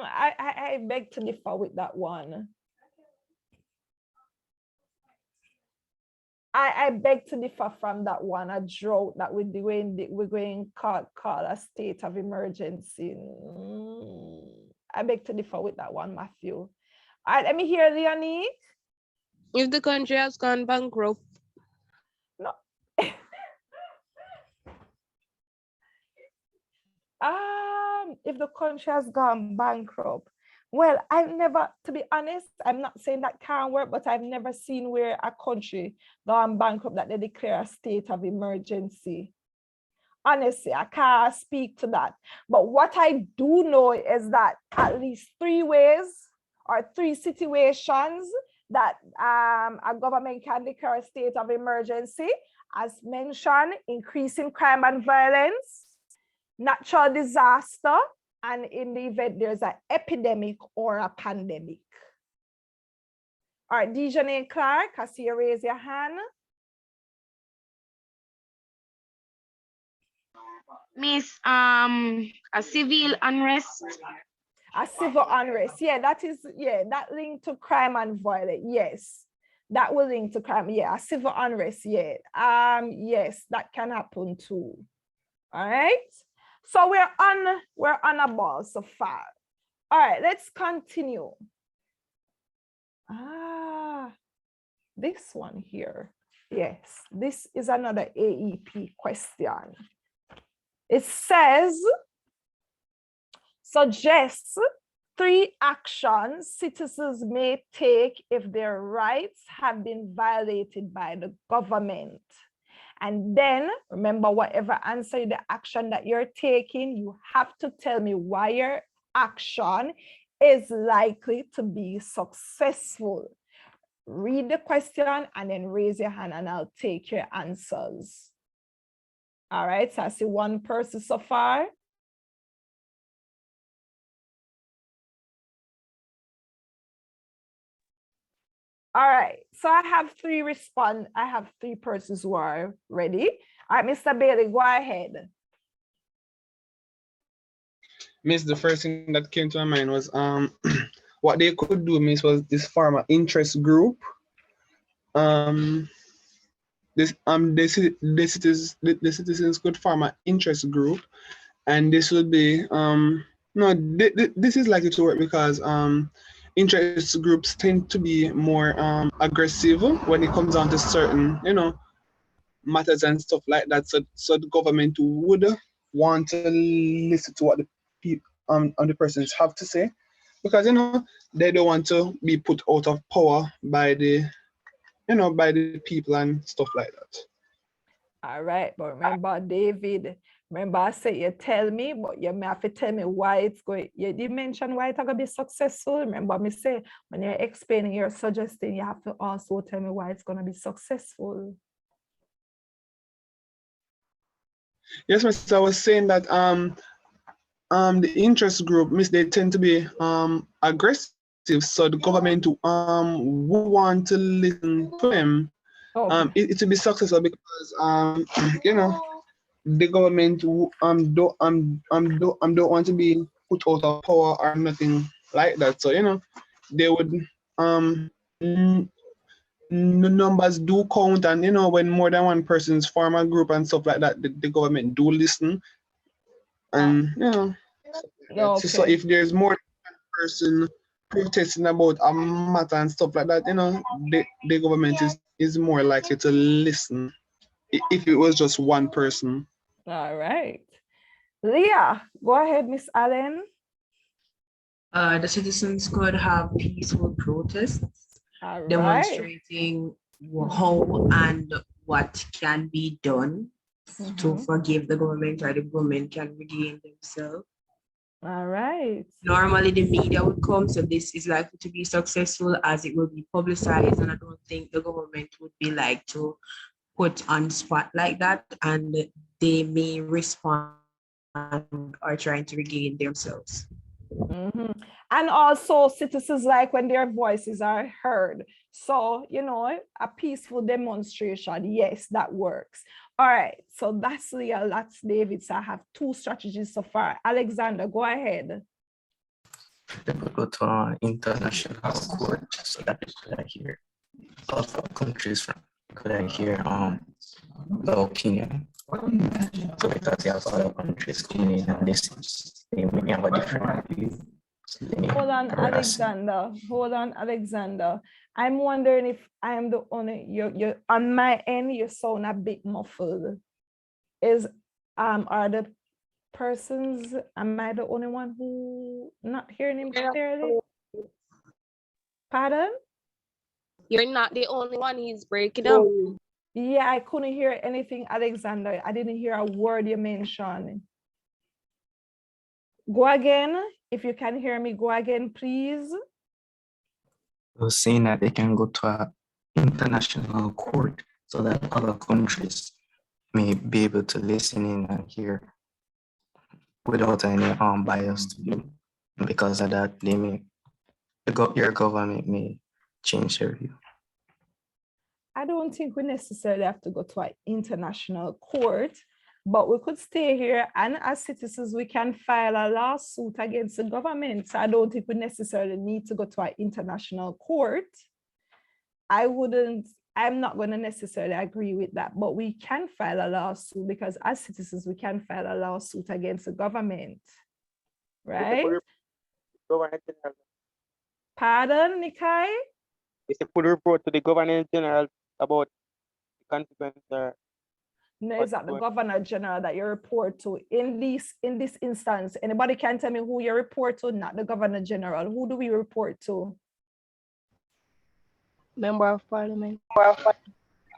I beg to differ with that one. I beg to differ from that one. A drought that we're going call a state of emergency. I beg to differ with that one, Matthew. All right, let me hear Leonie. If the country has gone bankrupt. No. If the country has gone bankrupt. Well, to be honest, I'm not saying that can't work, but I've never seen where a country gone bankrupt that they declare a state of emergency. Honestly, I can't speak to that. But what I do know is that at least 3 ways or 3 situations that a government can declare a state of emergency, as mentioned, increasing crime and violence, natural disaster, and in the event there's an epidemic or a pandemic. All right, Dejanay Clark, I see you raise your hand. Miss, a civil unrest. A civil unrest, yeah, that linked to crime and violence, yes. That will link to crime, yeah, a civil unrest, yeah. Yes, that can happen too. All right. So we're on a ball so far. All right, let's continue. This one here. Yes, this is another AEP question. It says, suggest 3 actions citizens may take if their rights have been violated by the government. And then remember, whatever answer the action that you're taking, you have to tell me why your action is likely to be successful. read the question and then raise your hand and I'll take your answers. All right, so I see one person so far. All right, so I have three persons who are ready. All right, Mr. Bailey, go ahead. Miss, the first thing that came to my mind was what they could do, Miss, was this farmer interest group. The citizens could form an interest group, and this would be this is likely to work because interest groups tend to be more aggressive when it comes down to certain matters and stuff like that. So the government would want to listen to what the people the persons have to say, because they don't want to be put out of power by the by the people and stuff like that. All right, but remember, David, remember I said you tell me, but you may have to tell me why it's going. You did mention why it's going to be successful. Remember me say, when you're explaining, you're suggesting, you have to also tell me why it's going to be successful. Yes, Miss, I was saying that the interest group, Miss, they tend to be aggressive, so the government would want to listen to them. Okay. It will be successful because the government don't want to be put out of power or nothing like that. So they would numbers do count, and when more than one person's form a group and stuff like that, the government do listen. And Okay. so if there's more than one person protesting about a matter and stuff like that, the government is more likely to listen if it was just one person. All right. Leah, go ahead, Miss Allen. The citizens could have peaceful protests, All demonstrating how and what can be done to forgive the government, or the government can regain themselves. All right. Normally the media would come, so this is likely to be successful as it will be publicized, and I don't think the government would be like to put on spot like that, and they may respond or trying to regain themselves. And also citizens like when their voices are heard. So, a peaceful demonstration, yes, that works. All right, so that's Leah, that's David. So I have two strategies so far. Alexander, go ahead. They could go to an international court so that they could hear other countries from could hear the opinion. So because they have other countries coming in and they may have a different view. Hold on, Alexander. I'm wondering if I am the only, you're on my end, you sound a bit muffled. Are the persons, am I the only one who not hearing him clearly? Pardon? You're not the only one, he's breaking up. Yeah, I couldn't hear anything, Alexander. I didn't hear a word you mentioned. Go again. If you can hear me, go again, please. I was saying that they can go to an international court so that other countries may be able to listen in and hear without any bias to you. Because of that, your government may change their view. I don't think we necessarily have to go to an international court, but we could stay here, and as citizens, we can file a lawsuit against the government. So I don't think we necessarily need to go to an international court. I'm not going to necessarily agree with that, but we can file a lawsuit because as citizens, we can file a lawsuit against the government, right? Pardon, Nikai? It's a full report to the Governor General about the consequences. No, it's not the Governor General that you report to. In this instance, anybody can tell me who you report to, not the Governor General. Who do we report to? Member of Parliament.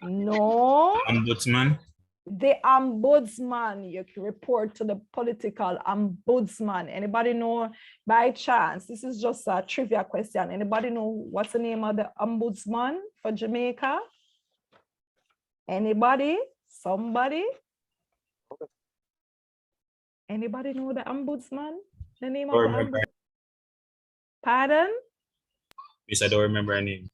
No. Ombudsman. The ombudsman, you can report to the political ombudsman. Anybody know by chance? This is just a trivia question. Anybody know what's the name of the ombudsman for Jamaica? Anybody? Somebody? Anybody know the ombudsman? The name of the ombudsman? Pardon? Yes, I don't remember her name.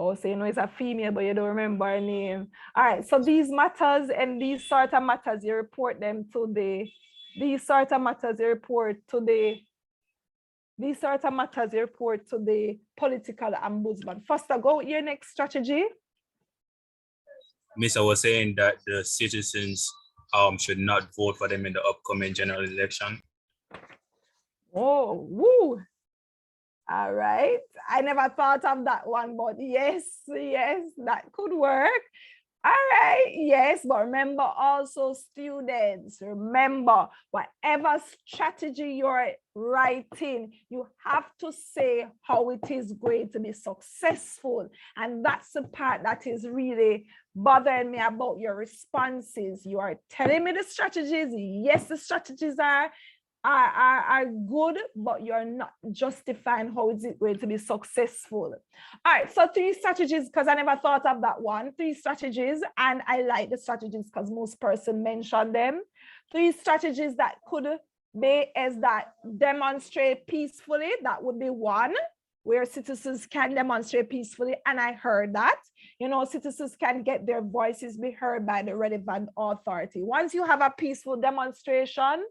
Oh, so you know it's a female, but you don't remember her name. All right, so these matters and these sort of matters, you report them to the, these sort of matters you report to the, these sort of matters you report to the political ombudsman. Foster, go with your next strategy. Miss, I was saying that the citizens should not vote for them in the upcoming general election. Oh, woo. All right. I never thought of that one, but yes, that could work. All right, yes, but remember also, students, remember, whatever strategy you're writing, you have to say how it is going to be successful. And that's the part that is really bothering me about your responses. You are telling me the strategies. Yes, the strategies are good, but you're not justifying how is it going to be successful. All right, so 3 strategies, because I never thought of that one. 3 strategies, and I like the strategies because most person mentioned them. 3 strategies that could be is that demonstrate peacefully. That would be one, where citizens can demonstrate peacefully, and I heard that. You know, citizens can get their voices be heard by the relevant authority. Once you have a peaceful demonstration,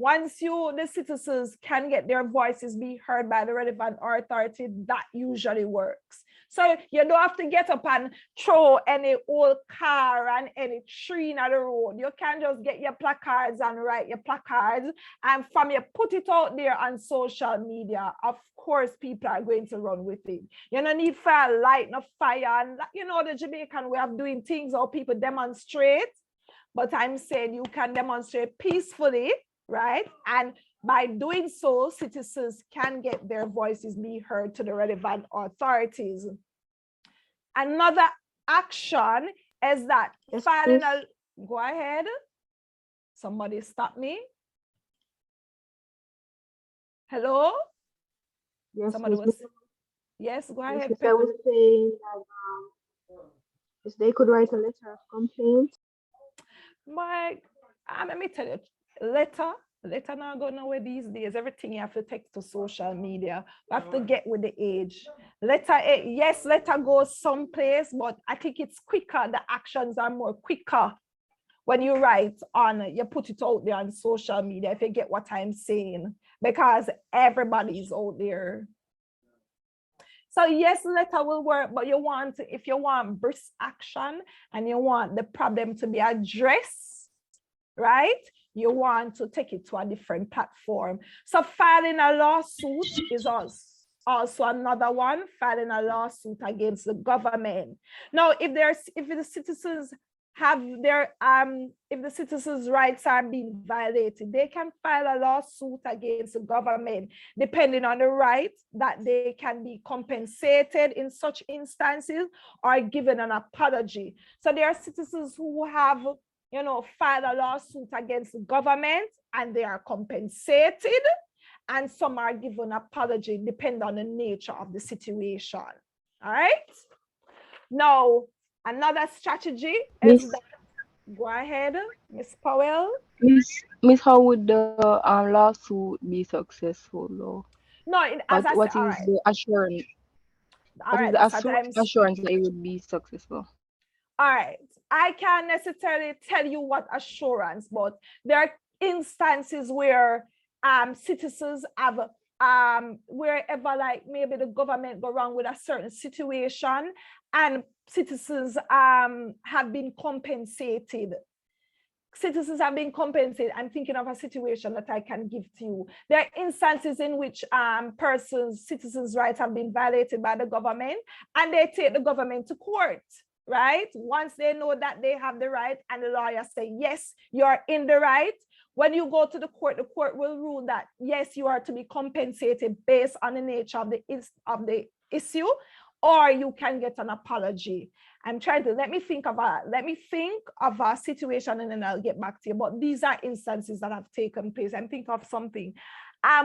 the citizens can get their voices be heard by the relevant authority, that usually works. So you don't have to get up and throw any old car and any tree in the road. You can just get your placards and write your placards, and from you put it out there on social media. Of course, people are going to run with it. You don't need fire, light, no fire, and you know the Jamaican way of doing things, how people demonstrate. But I'm saying you can demonstrate peacefully, right? And by doing so, citizens can get their voices be heard to the relevant authorities. Another action is that filing a, go ahead. Somebody stop me. Hello? Yes, somebody yes, was, yes, go ahead. I was saying that if they could write a letter of complaint. Mike, let me tell you, letter now go nowhere these days. Everything you have to text to social media. You have to get with the age. Letter, yes, letter goes someplace, but I think it's quicker. The actions are more quicker when you write on, you put it out there on social media, if you get what I'm saying, because everybody's out there. So yes, letter will work, but if you want brisk action and you want the problem to be addressed, right? You want to take it to a different platform. So filing a lawsuit is also another one, filing a lawsuit against the government. Now, if the citizens have their if the citizens' rights are being violated, they can file a lawsuit against the government, depending on the right that they can be compensated in such instances or given an apology. So there are citizens who have, you know, filed a lawsuit against the government and they are compensated, and some are given apology, depending on the nature of the situation. All right. Now, another strategy is that, go ahead, Ms. Powell. Miss, how would the lawsuit be successful though? No, what is the assurance? What is the assurance that it would be successful? All right, I can't necessarily tell you what assurance, but there are instances where citizens have wherever, like maybe the government go wrong with a certain situation and citizens have been compensated. Citizens have been compensated. I'm thinking of a situation that I can give to you. There are instances in which citizens' rights have been violated by the government, and they take the government to court, right? Once they know that they have the right and the lawyer say, yes, you're in the right. When you go to the court will rule that, yes, you are to be compensated based on the nature of the issue, or you can get an apology. I'm trying to let me think of a situation and then I'll get back to you. But these are instances that have taken place. I'm thinking of something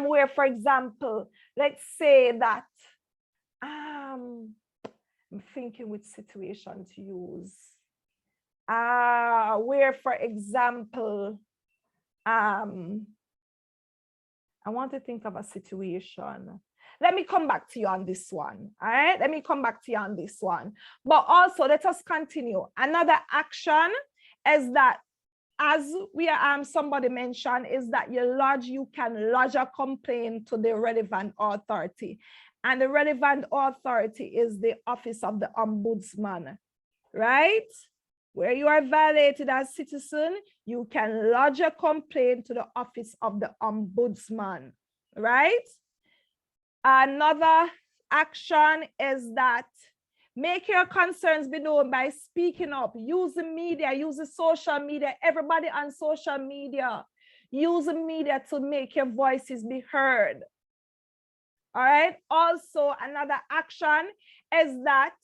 where, for example, let's say that I'm thinking which situation to use. Where, for example, I want to think of a situation. Let me come back to you on this one. All right, let me come back to you on this one. But also, let us continue. Another action is that, as somebody mentioned, is that you can lodge a complaint to the relevant authority. And the relevant authority is the office of the ombudsman, right? Where you are violated as citizen, you can lodge a complaint to the office of the ombudsman, right? Another action is that make your concerns be known by speaking up. Use the media, use the social media, everybody on social media. Use the media to make your voices be heard. All right. Also, another action is that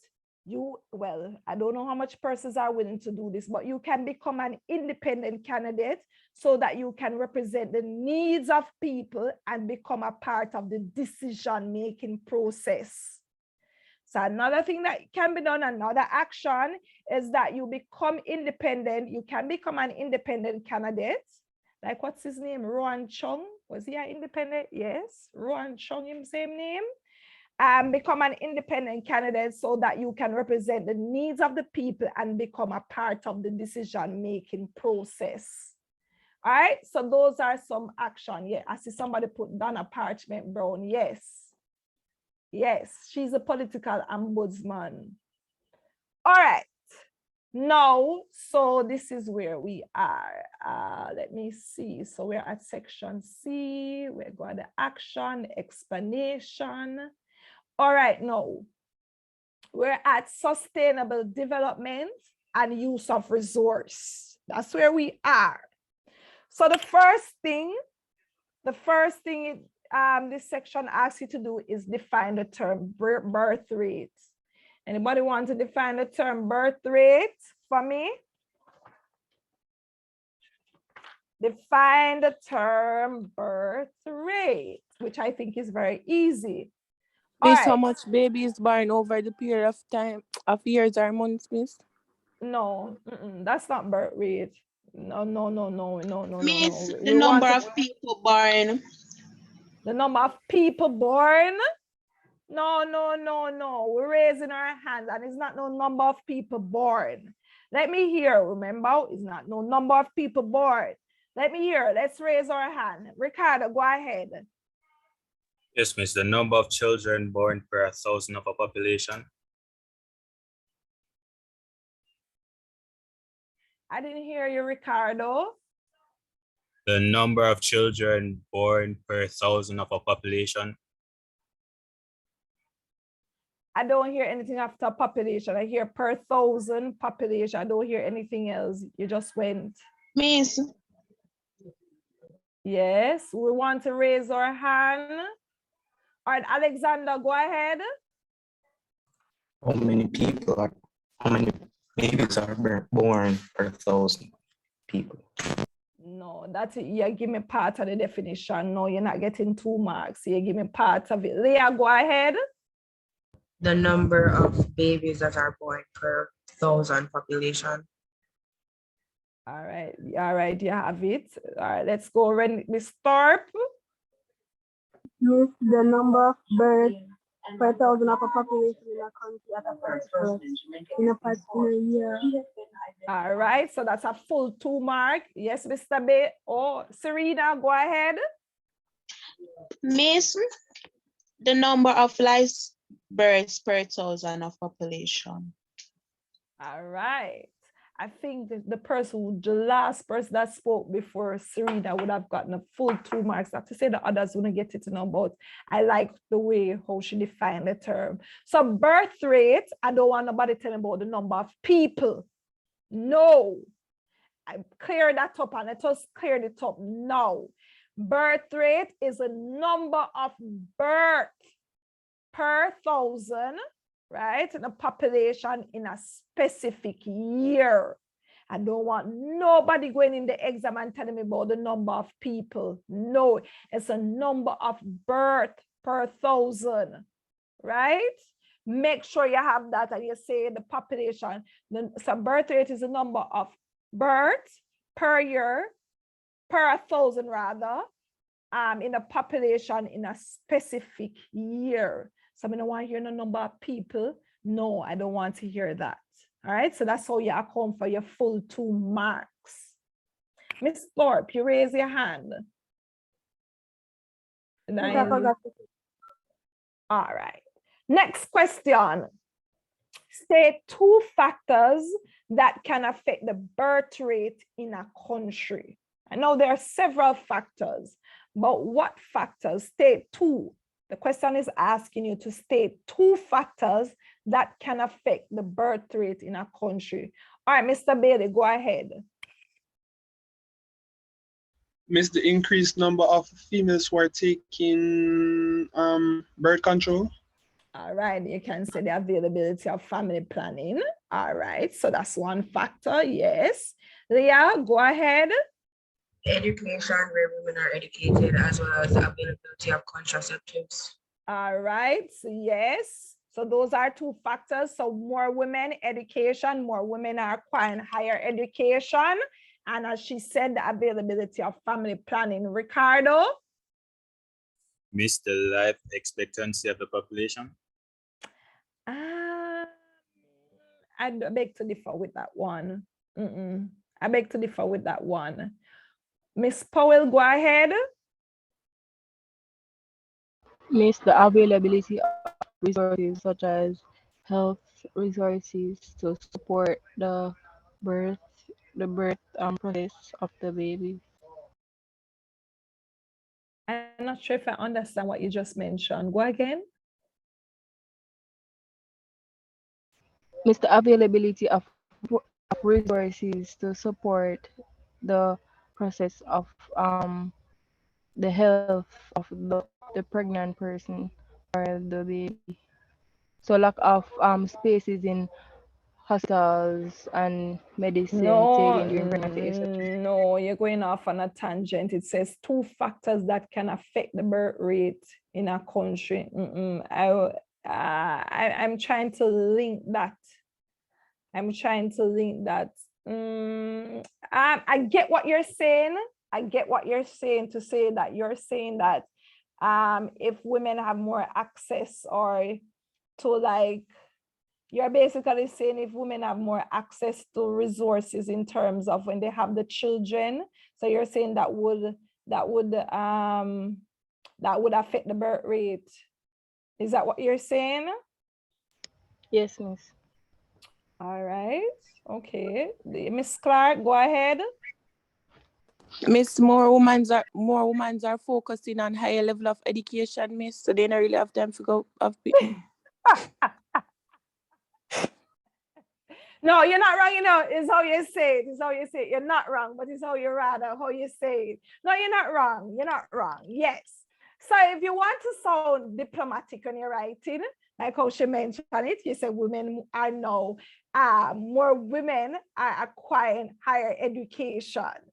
I don't know how much persons are willing to do this, but you can become an independent candidate so that you can represent the needs of people and become a part of the decision-making process. So another thing that can be done, another action, is that you become independent. You can become an independent candidate. Like, what's his name? Rowan Chung. Was he an independent? Yes. Rowan Chung, him same name. Become an independent candidate so that you can represent the needs of the people and become a part of the decision-making process. All right, so those are some action. Yeah, I see somebody put Donna Parchment Brown. Yes. Yes, she's a political ombudsman. All right. Now, so this is where we are. Let me see. So we're at section C. We're going to action, explanation. All right, now we're at sustainable development and use of resource. That's where we are. So the first thing this section asks you to do is define the term birth rate. Anybody want to define the term birth rate for me? Define the term birth rate, which I think is very easy. Miss, how much baby is born over the period of time of years or months, Miss? No, that's not birth rate. No. Miss, the number of people born. The number of people born? No. We're raising our hands and it's not no number of people born. Let me hear, remember, it's not no number of people born. Let me hear, let's raise our hand. Ricardo, go ahead. Yes, Miss, the number of children born per 1,000 of a population. I didn't hear you, Ricardo. The number of children born per 1,000 of a population. I don't hear anything after population. I hear per 1,000 population. I don't hear anything else. You just went. Miss. Yes, we want to raise our hand. All right, Alexander, go ahead. How many babies are born per 1,000 people? No, that's it. You give me part of the definition. No, you're not getting 2 marks. You give me part of it. Leah, go ahead. The number of babies that are born per 1,000 population. All right, you have it. All right, let's go. Miss Thorpe. Yes, the number of births per 1,000 of a population in a country at a particular year. All right, so that's a full 2 mark. Yes, Mr. B. Oh, Serena, go ahead. Miss, the number of live births per 1,000 of population. All right. I think the last person that spoke before Serena would have gotten a full 2 marks. Not to say the others wouldn't get it, but I like the way how she defined the term. So birth rate, I don't want nobody telling about the number of people. No. I clear that up and let us clear it up now. Birth rate is a number of birth per 1,000 right? The population in a specific year. I don't want nobody going in the exam and telling me about the number of people. No, it's a number of birth per 1,000, right? Make sure you have that and you say the population. So birth rate is the number of births per year, per 1,000 rather, in a population in a specific year. So I don't want to hear the number of people. No, I don't want to hear that. All right, so that's how you account for your full 2 marks. Miss Thorpe, you raise your hand. All right. Next question. State 2 factors that can affect the birth rate in a country. I know there are several factors, but what factors? State 2. The question is asking you to state 2 factors that can affect the birth rate in a country. All right, Mr. Bailey, go ahead. Miss, the increased number of females who are taking birth control. All right, you can say the availability of family planning. All right, so that's one factor, yes. Leah, go ahead. Education, where women are educated, as well as the availability of contraceptives. All right, so yes. So those are 2 factors. So more women, education, more women are acquiring higher education. And as she said, the availability of family planning. Ricardo? Miss, the life expectancy of the population. I beg to differ with that one. I beg to differ with that one. Miss Powell, go ahead. Miss, the availability of resources such as health resources to support the birth process of the baby. I'm not sure if I understand what you just mentioned. Go again. Miss, the availability of resources to support the process of the health of the pregnant person or the baby. So lack of spaces in hospitals and medicine taken during pregnancy, etc. No, you're going off on a tangent. It says 2 factors that can affect the birth rate in a country. I'm trying to link that. I get what you're saying. I get what you're saying to say that you're saying that if women have more access or to like, you're basically saying if women have more access to resources in terms of when they have the children. So you're saying that would affect the birth rate. Is that what you're saying? Yes, Miss. All right. Okay. Miss Clark, go ahead. Miss, more women are focusing on higher level of education, Miss, so they don't really have time to go have people. No, you're not wrong, you know, it's how you say it. It's how you say it. You're not wrong, but it's how you say it. No, you're not wrong. You're not wrong. Yes. So if you want to sound diplomatic when you're writing, like how she mentioned it, you say women are now, more women are acquiring higher education.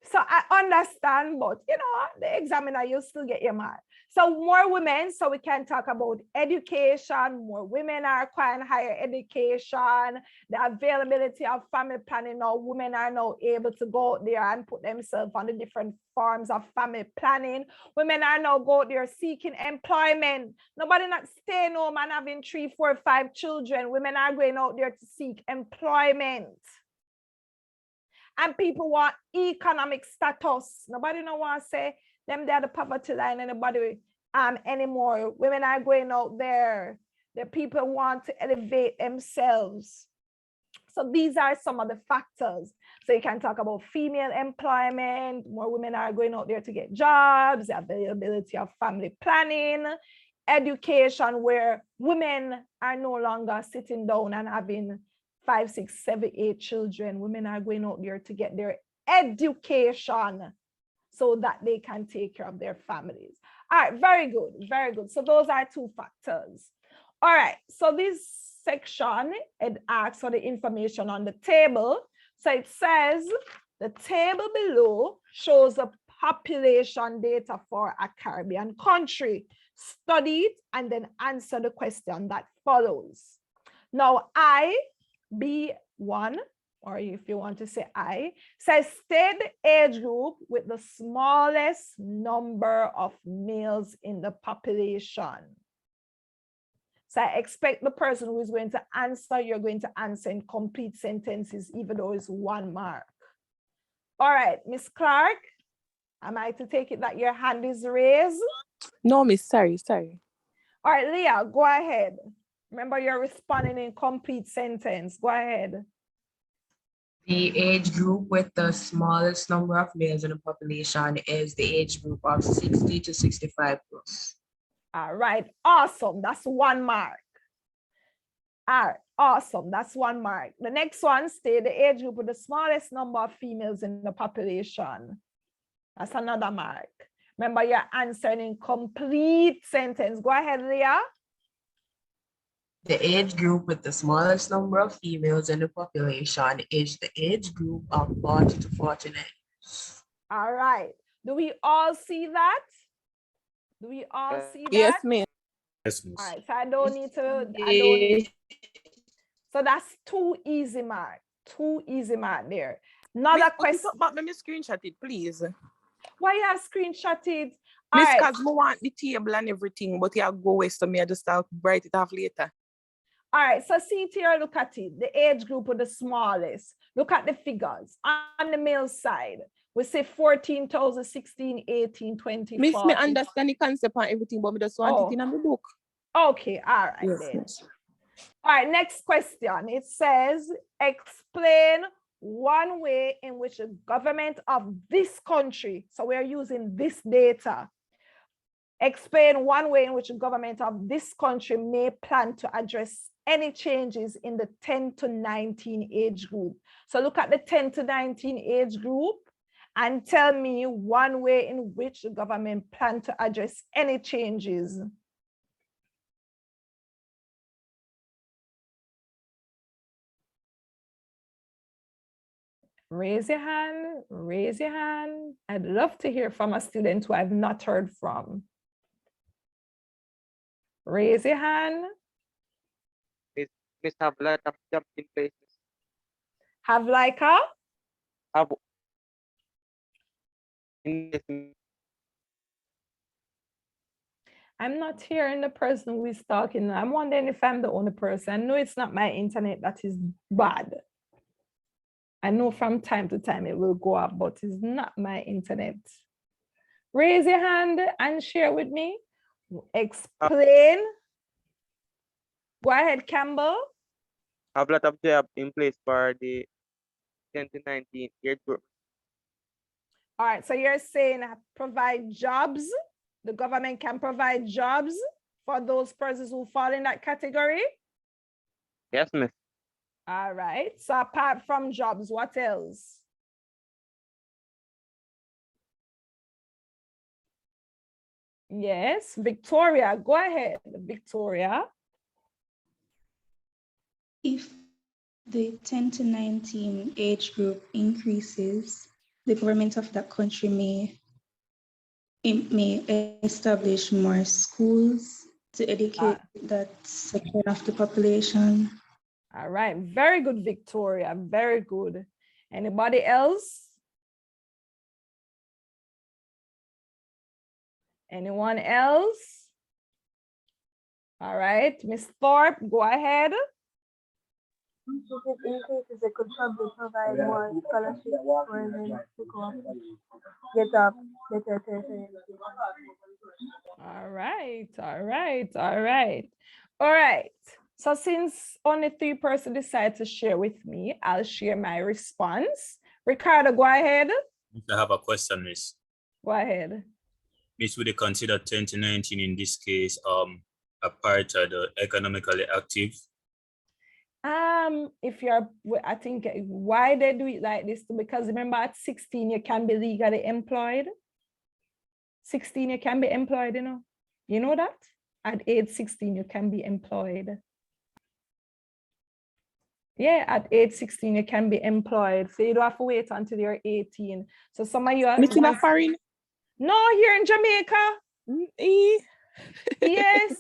So I understand, but you know, the examiner, you still get your mark. So more women, so we can talk about education, more women are acquiring higher education, the availability of family planning. Now women are now able to go out there and put themselves on the different forms of family planning. Women are now go out there seeking employment. Nobody not staying home and having 3, 4, 5 children. Women are going out there to seek employment. And people want economic status. Nobody don't want to say them they're the poverty line anybody anymore. Women are going out there. The people want to elevate themselves. So these are some of the factors. So you can talk about female employment. More women are going out there to get jobs, the availability of family planning, education, where women are no longer sitting down and having 5, 6, 7, 8 children. Women are going out there to get their education so that they can take care of their families. All right, very good, very good. So those are 2 factors. All right, so this section, it asks for the information on the table. So it says the table below shows the population data for a Caribbean country. Study it and then answer the question that follows. Now, B1, or if you want to say I, says state the age group with the smallest number of males in the population. So I expect the person who is going to answer, you're going to answer in complete sentences, even though it's 1 mark. All right, Miss Clark, am I to take it that your hand is raised? No, Miss, sorry. All right, Leah, go ahead. Remember, you're responding in complete sentence. Go ahead. The age group with the smallest number of males in the population is the age group of 60 to 65 plus. All right, awesome. That's 1 mark. All right, awesome. That's 1 mark. The next one, state the age group with the smallest number of females in the population. That's another mark. Remember, you're answering in complete sentence. Go ahead, Leah. The age group with the smallest number of females in the population is the age group of 40 to 49. All right. Do we all see that? Do we all see that? Yes, ma'am. Yes, miss. All right, so I don't need to, so that's 2 easy mark. 2 easy mark there. Another question. But let me screenshot it, please. Why you have screenshot it? Miss, because I want the table and everything, but you go away, so me I just start write it off later. All right, so see here, look at it. The age group with the smallest. Look at the figures. On the male side, we say 14,000, 16, 18, 20, Miss, 40. me understand the concept and everything, but me just want it in the book. Okay, all right. Yes, then. yes. All right, next question. It says, explain one way in which the government of this country, so we're using this data, explain one way in which the government of this country may plan to address any changes in the 10 to 19 age group. So look at the 10 to 19 age group and tell me one way in which the government plan to address any changes. Raise your hand, raise your hand. I'd love to hear from a student who I've not heard from. Raise your hand. Miss have a lot of jobs in places. Have like a? Have in this. I'm not hearing the person who is talking. I'm wondering if I'm the only person. I know it's not my internet that is bad. I know from time to time it will go up, but it's not my internet. Raise your hand and share with me. Explain. Go ahead, Campbell. Have a lot of jobs in place for the 10 to 19 age group. All right, so you're saying provide jobs. The government can provide jobs for those persons who fall in that category? Yes, miss. All right, so apart from jobs, what else? Yes, Victoria, go ahead, Victoria. If the 10 to 19 age group increases, the government of that country may establish more schools to educate that section of the population. All right, very good, Victoria, very good. Anybody else? Anyone else? All right, Miss Thorpe, go ahead. If it increases, they could probably provide more scholarships for them to go up, get up, better tertiary education. All right, all right, all right. All right, so since only 3 persons decide to share with me, I'll share my response. Ricardo, go ahead. I have a question, Miss. Go ahead. Miss, would you consider 10 to 19 in this case a part of the economically active? If you're, I think why they do it like this, because remember at 16 you can be legally employed. 16 you can be employed, you know that At age 16, you can be employed. Yeah, at age 16, you can be employed. So you don't have to wait until you're 18. So some of you are It's in a foreign. No, here in Jamaica. Yes.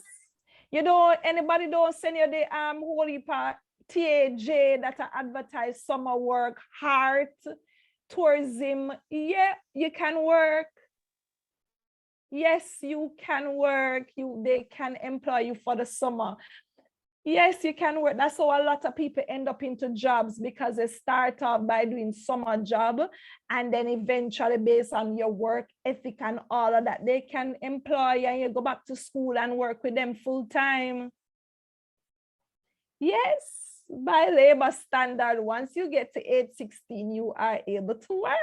You don't, anybody don't send you the whole heap of TAJ that are advertise summer work, heart, tourism. Yeah, you can work. Yes, you can work. They can employ you for the summer. Yes, you can work. That's how a lot of people end up into jobs, because they start off by doing summer job, and then eventually, based on your work ethic and all of that, they can employ you and you go back to school and work with them full time. Yes, by labor standard, once you get to age 16, you are able to work.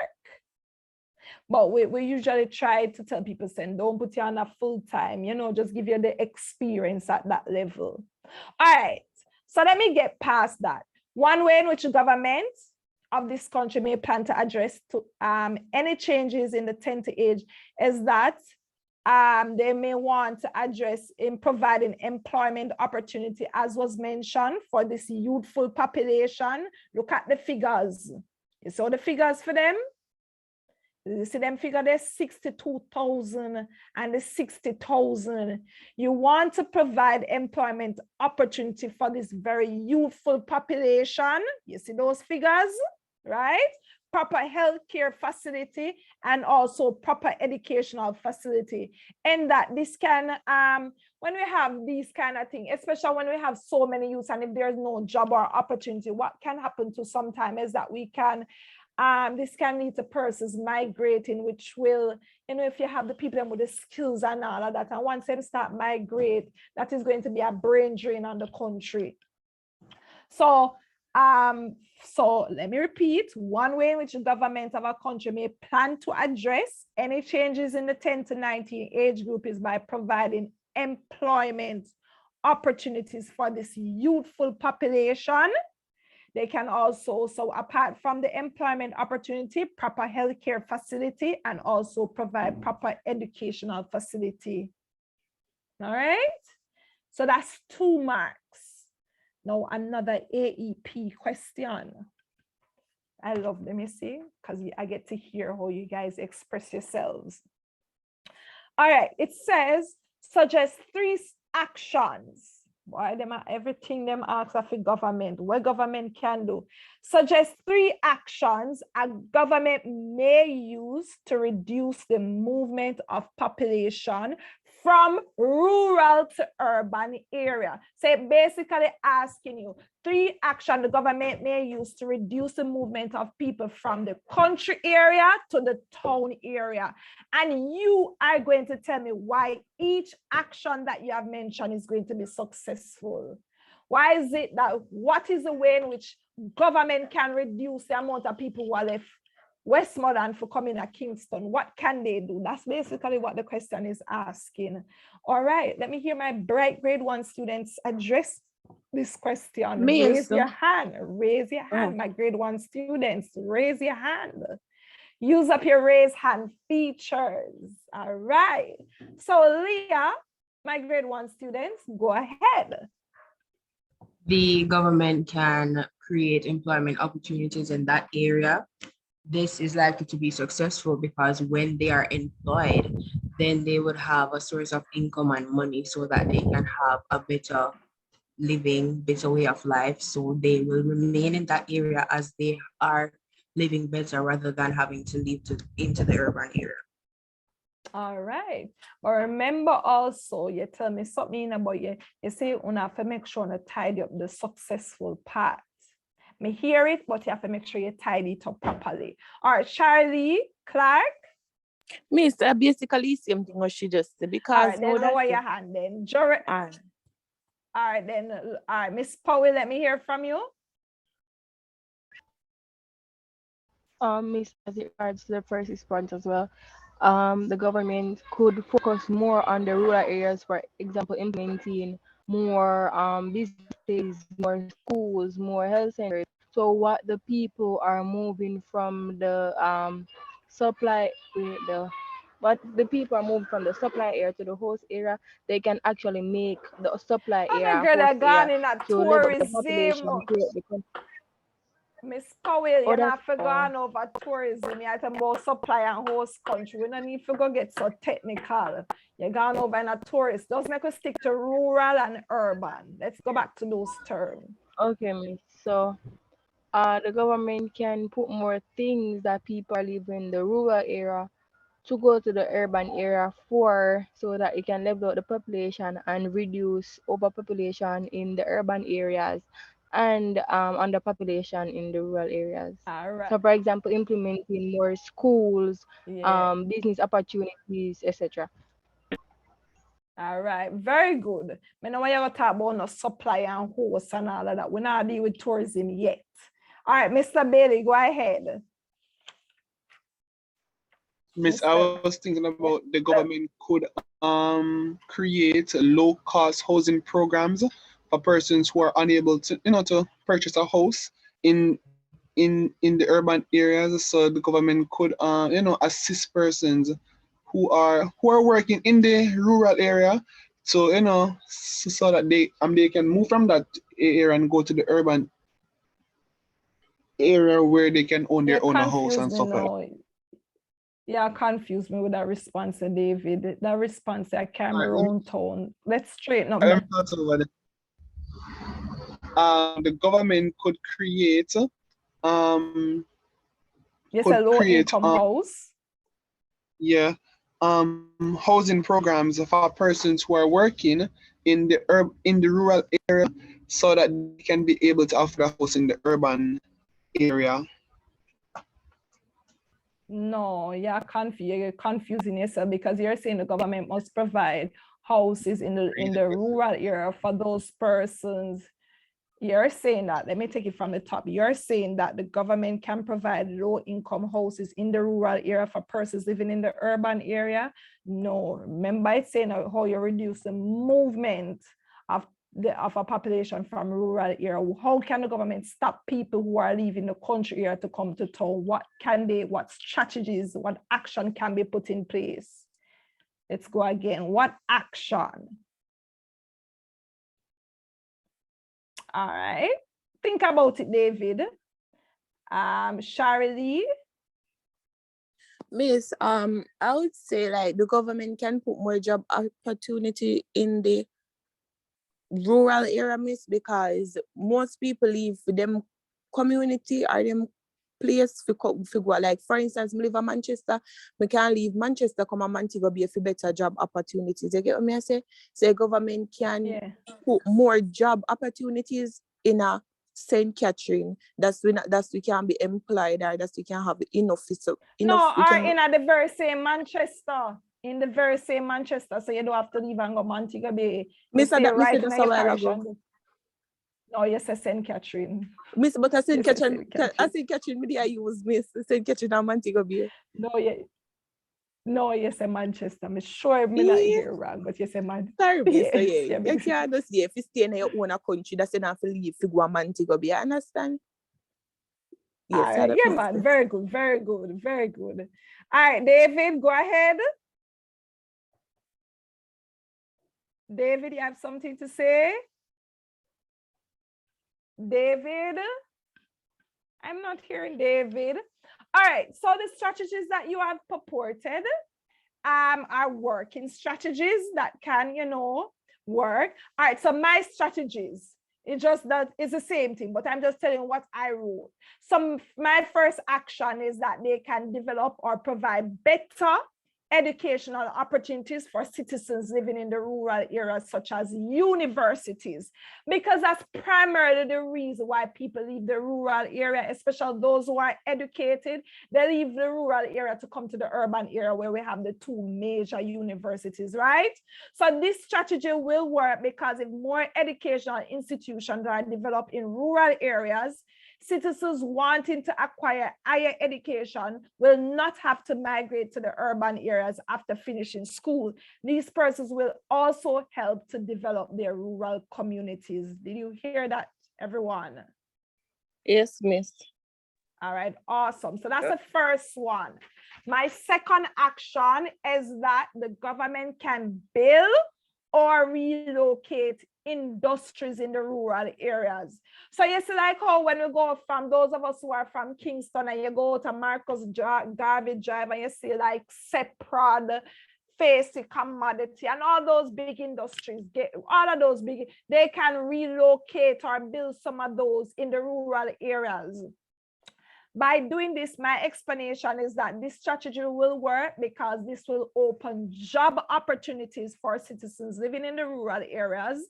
But we usually try to tell people, saying, don't put you on a full time, just give you the experience at that level. All right, so let me get past that. One way in which the government of this country may plan to address any changes in the 10 to age is that they may want to address in providing employment opportunity, as was mentioned, for this youthful population. Look at the figures. You saw the figures for them? You see them figure, there's 62,000 and the 60,000. You want to provide employment opportunity for this very youthful population. You see those figures, right? Proper healthcare facility and also proper educational facility. And that this can, when we have these kind of things, especially when we have so many youths, and if there's no job or opportunity, what can happen to sometimes is that we can this can lead to persons migrating, which will, if you have the people with the skills and all of that, and once they start migrate, that is going to be a brain drain on the country. So, so let me repeat, one way in which the government of our country may plan to address any changes in the 10 to 19 age group is by providing employment opportunities for this youthful population. They can also, so apart from the employment opportunity, proper healthcare facility, and also provide proper educational facility. All right, so that's 2 marks. Now another AEP question. I love them, you see, because I get to hear how you guys express yourselves. All right, it says, suggest 3 actions. Why them are everything them ask of the government, what government can do. Suggest 3 actions a government may use to reduce the movement of population from rural to urban area. So it basically asking you 3 actions the government may use to reduce the movement of people from the country area to the town area. And you are going to tell me why each action that you have mentioned is going to be successful. Why is it that, what is the way in which government can reduce the amount of people who are left Westmoreland for coming to Kingston? What can they do? That's basically what the question is asking. All right, let me hear my bright grade 1 students address this question. Raise your hand, raise your hand, my grade 1 students, raise your hand. Use up your raise hand features. All right, so Leah, my grade 1 students, go ahead. The government can create employment opportunities in that area. This is likely to be successful because when they are employed, then they would have a source of income and money so that they can have a better living, better way of life. So they will remain in that area as they are living better rather than having to leave into the urban area. All right, but remember also, you tell me something about you say you have to make sure to tidy up the successful part. Me hear it, but you have to make sure you tidy it up properly. All right, Charlie Clark. Miss, basically same thing what she just said, because all right, then lower your hand then. All right, then, all right, Miss Powell, let me hear from you. Miss, as it regards to the first response as well, the government could focus more on the rural areas, for example, implementing more businesses, more schools, more health centers. So what the people are moving from the supply, But the people are moving from the supply area to the host area, they can actually make the supply And area, the girl host that area gone in a to level the tourism. population, create the Miss Powell, oh, you're that's not forgotten over tourism. You're talking about supply and host country. We don't need to go get so technical. You're gone over in a tourist. Just make us stick to rural and urban. Let's go back to those terms. okay, miss. So the government can put more things that people are living in the rural area to go to the urban area for, so that it can level out the population and reduce overpopulation in the urban areas and underpopulation in the rural areas. All right. So for example, implementing more schools, Yeah. business opportunities, etc. All right. Very good. I know you're going to talk about no supply and host and all of that. We're not dealing with tourism yet. All right, Mr. Bailey, go ahead. Miss, I was thinking about the government could create low-cost housing programs for persons who are unable to, to purchase a house in the urban areas. So the government could, assist persons who are working in the rural area, so so that they can move from that area and go to the urban area where they can own their own house and stuff like that. Yeah, confused me with that response, David. That response at Cameroon tone. Let's straighten up that. The government could create yes, a low income house. Yeah, housing programs for persons who are working in the rural area, so that they can be able to afford a house in the urban area. No, you're confusing yourself, because you're saying the government must provide houses in the rural area for those persons. You're saying that, let me take it from the top. You're saying that the government can provide low-income houses in the rural area for persons living in the urban area. No, remember it's saying how you reduce the movement of a population from rural area. How can the government stop people who are leaving the country area to come to town? What strategies, what action can be put in place? Let's go again. What action? All right, think about it, David. Sharilee. Miss, I would say like the government can put more job opportunity in the rural area, miss, because most people leave them community or them place for go. Like for instance, me live in Manchester, we can't leave Manchester, come to Montego Bay for better job opportunities. You get what I say? So government can put more job opportunities in a St. Catherine. That's we can be employed, or that's we can have enough. In the very same Manchester. In the very same Manchester, so you don't have to leave and go Montego Bay. Miss, that's a while ago. No, yes, St. Catherine. Miss, but I St. Catherine, me I use Miss St. Catherine and Montego Bay. No, yes, Manchester. I'm sure I'm not here wrong, but yes, Manchester. Sorry, Miss, so yeah. You can't just if you stay in your own country, that's enough to leave to go to Montego Bay. Understand? Yes, right. Yeah, man. Very good, very good, very good. All right, David, go ahead. David, you have something to say? David? I'm not hearing David. All right, so the strategies that you have purported are working strategies that can, work. All right, so my strategies, it's just that it's the same thing, but I'm just telling you what I wrote. My first action is that they can develop or provide better educational opportunities for citizens living in the rural areas, such as universities, because that's primarily the reason why people leave the rural area, especially those who are educated. They leave the rural area to come to the urban area where we have the two major universities, right? So this strategy will work because if more educational institutions are developed in rural areas, citizens wanting to acquire higher education will not have to migrate to the urban areas after finishing school. These persons will also help to develop their rural communities. Did you hear that, everyone? Yes, miss. All right, awesome. So that's the first one. My second action is that the government can build or relocate industries in the rural areas. So you see, like how when we go from those of us who are from Kingston and you go to Marcus Garvey Drive and you see like Seprod, Facey Commodity and all those big industries, all of those big, they can relocate or build some of those in the rural areas. By doing this, my explanation is that this strategy will work because this will open job opportunities for citizens living in the rural areas,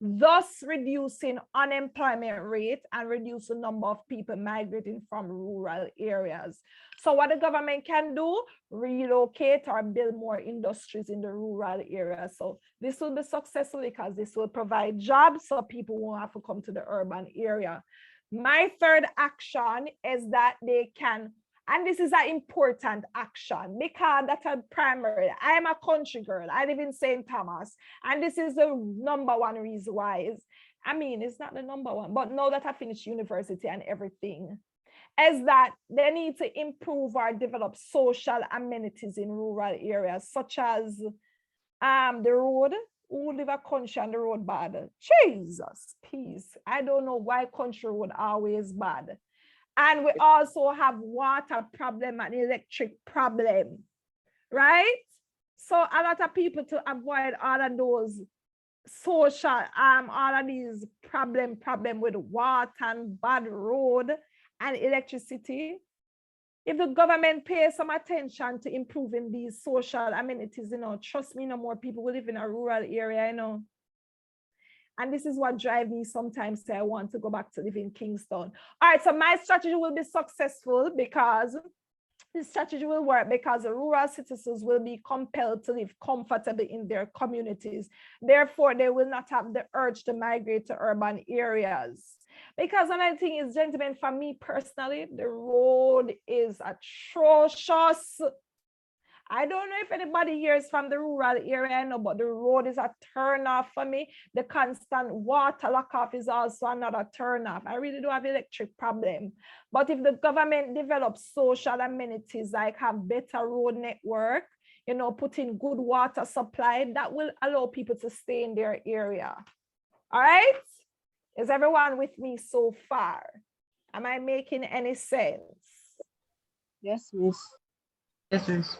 thus reducing unemployment rate and reduce the number of people migrating from rural areas. So what the government can do, relocate or build more industries in the rural areas. So this will be successful because this will provide jobs so people won't have to come to the urban area. My third action is that they can, and this is an important action because that's a primary. I am a country girl. I live in St. Thomas. And this is the number one reason why it's not the number one, but now that I finished university and everything, is that they need to improve or develop social amenities in rural areas, such as the road. Who live a country and the road bad? Jesus, peace. I don't know why country road always bad. And we also have water problem and electric problem, right? So a lot of people to avoid all of those social, all of these problem with water and bad road and electricity. If the government pays some attention to improving these social amenities, trust me, no more people will live in a rural area, And this is what drives me sometimes to I want to go back to live in Kingston. All right, so my strategy will be successful because this strategy will work because the rural citizens will be compelled to live comfortably in their communities. Therefore, they will not have the urge to migrate to urban areas. Because another thing is, gentlemen, for me personally, the road is atrocious. I don't know if anybody here is from the rural area, but the road is a turn off for me. The constant water lock off is also another turn off. I really do have electric problem. But if the government develops social amenities, like have better road network, put in good water supply, that will allow people to stay in their area. All right? Is everyone with me so far? Am I making any sense? Yes, miss. Yes, miss.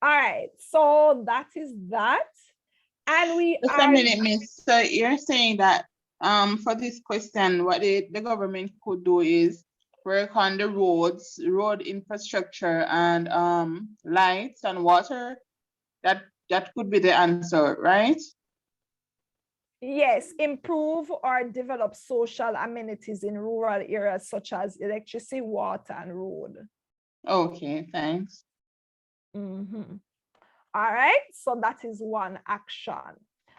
All right, so that is that. And we Just a minute, miss. So you're saying that for this question, what the government could do is work on the roads, road infrastructure and lights and water. That could be the answer, right? Yes, improve or develop social amenities in rural areas such as electricity, water, and road. Okay, thanks. Mm-hmm. All right, so that is one action.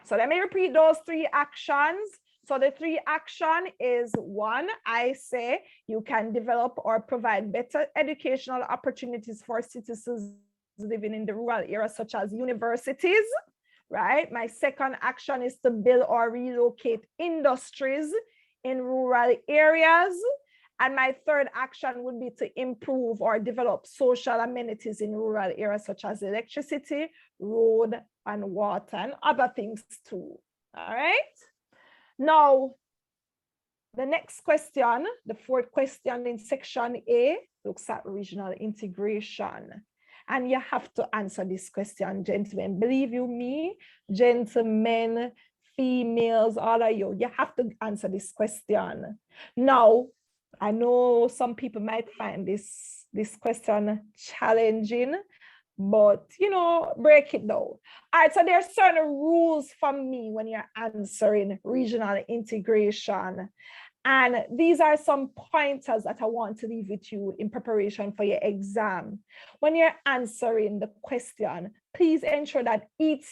So let me repeat those three actions. So the three action is one, I say you can develop or provide better educational opportunities for citizens living in the rural areas such as universities. Right? My second action is to build or relocate industries in rural areas. And my third action would be to improve or develop social amenities in rural areas such as electricity, road, and water, and other things too. All right? Now, the next question, the fourth question in section A, looks at regional integration. And you have to answer this question, gentlemen. Believe you me, gentlemen, females, all of you have to answer this question. Now, I know some people might find this question challenging, but break it down. All right, so there are certain rules for me when you're answering regional integration. And these are some pointers that I want to leave with you in preparation for your exam. When you're answering the question, please ensure that each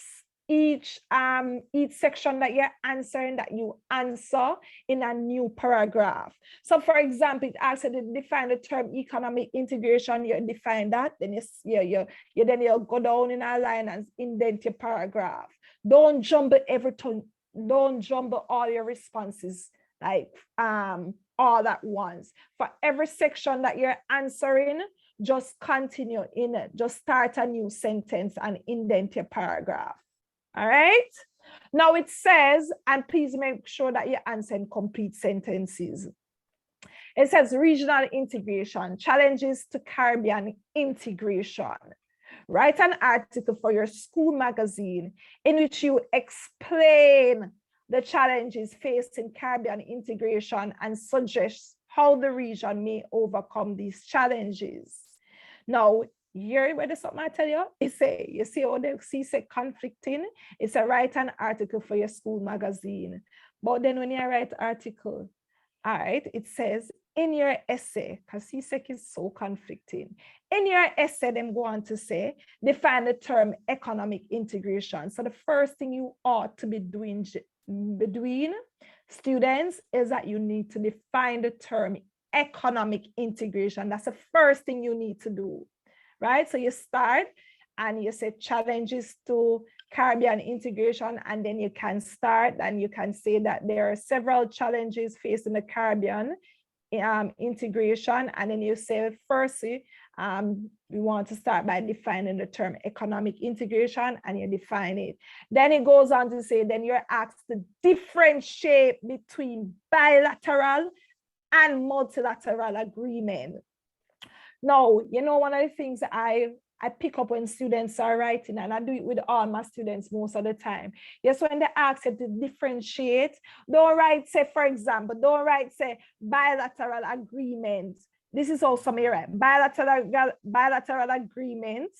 section that you're answering, that you answer in a new paragraph. So for example, it asks you to define the term economic integration, you define that, then you'll go down in a line and indent your paragraph. Don't jumble everything, don't jumble all your responses like all at once. For every section that you're answering, just continue in it. Just start a new sentence and indent your paragraph. All right. Now it says, and please make sure that you answer in complete sentences. It says regional integration, challenges to Caribbean integration. Write an article for your school magazine in which you explain the challenges faced in Caribbean integration and suggest how the region may overcome these challenges. Now, here where there's something I tell you, it's a, you see how they see say conflicting, it's a write an article for your school magazine. But then when you write article, all right, it says in your essay, because CSEC is so conflicting. In your essay, them go on to say, define the term economic integration. So the first thing you ought to be doing between students is that you need to define the term economic integration. That's the first thing you need to do, right? So you start and you say challenges to Caribbean integration, and then you can start and you can say that there are several challenges faced in the Caribbean integration, and then you say firstly, we want to start by defining the term economic integration, and you define it. Then it goes on to say, then you're asked to differentiate between bilateral and multilateral agreement. Now, you know, one of the things I pick up when students are writing, and I do it with all my students most of the time. Yes, when they ask you to differentiate, don't write, say, for example, don't write, say, bilateral agreement. This is also me, right? Bilateral agreement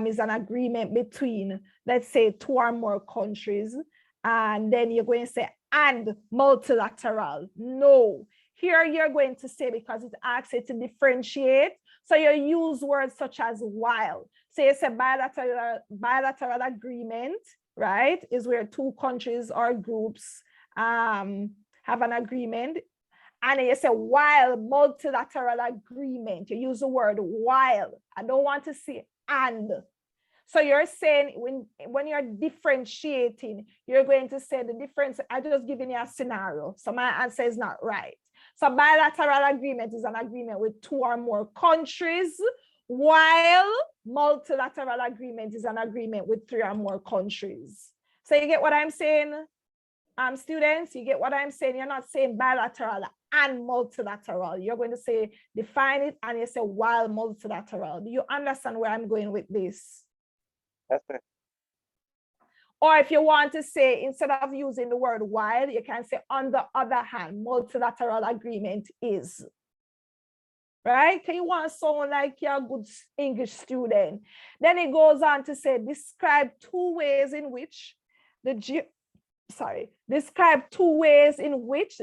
is an agreement between, let's say, two or more countries. And then you're going to say, and multilateral. No. Here you're going to say, because it asks you to differentiate, so you use words such as while. So you say bilateral agreement, right, is where two countries or groups have an agreement. And you say while multilateral agreement, you use the word while. I don't want to say and. So you're saying when you're differentiating, you're going to say the difference. I just giving you a scenario. So my answer is not right. So bilateral agreement is an agreement with two or more countries, while multilateral agreement is an agreement with three or more countries. So you get what I'm saying, students? You get what I'm saying? You're not saying bilateral and multilateral. You're going to say, define it, and you say while multilateral. Do you understand where I'm going with this? That's it. Or if you want to say, instead of using the word while, you can say, on the other hand, multilateral agreement is. Right? Can you want to sound like you're a good English student? Then it goes on to say, describe two ways in which the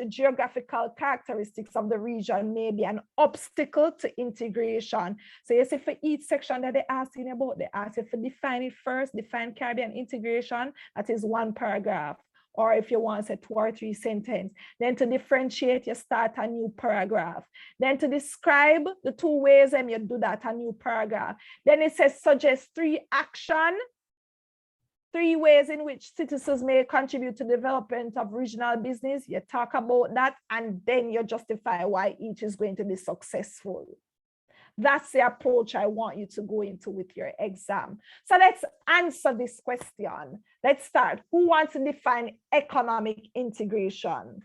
geographical characteristics of the region may be an obstacle to integration. So you see, for each section that they're asking about, they ask you to define it first, define Caribbean integration, that is one paragraph. Or if you want to say 2 or 3 sentences, then to differentiate, you start a new paragraph. Then to describe the two ways, and you do that, a new paragraph. Then it says suggest 3 ways in which citizens may contribute to the development of regional business. You talk about that, and then you justify why each is going to be successful. That's the approach I want you to go into with your exam. So let's answer this question. Let's start. Who wants to define economic integration?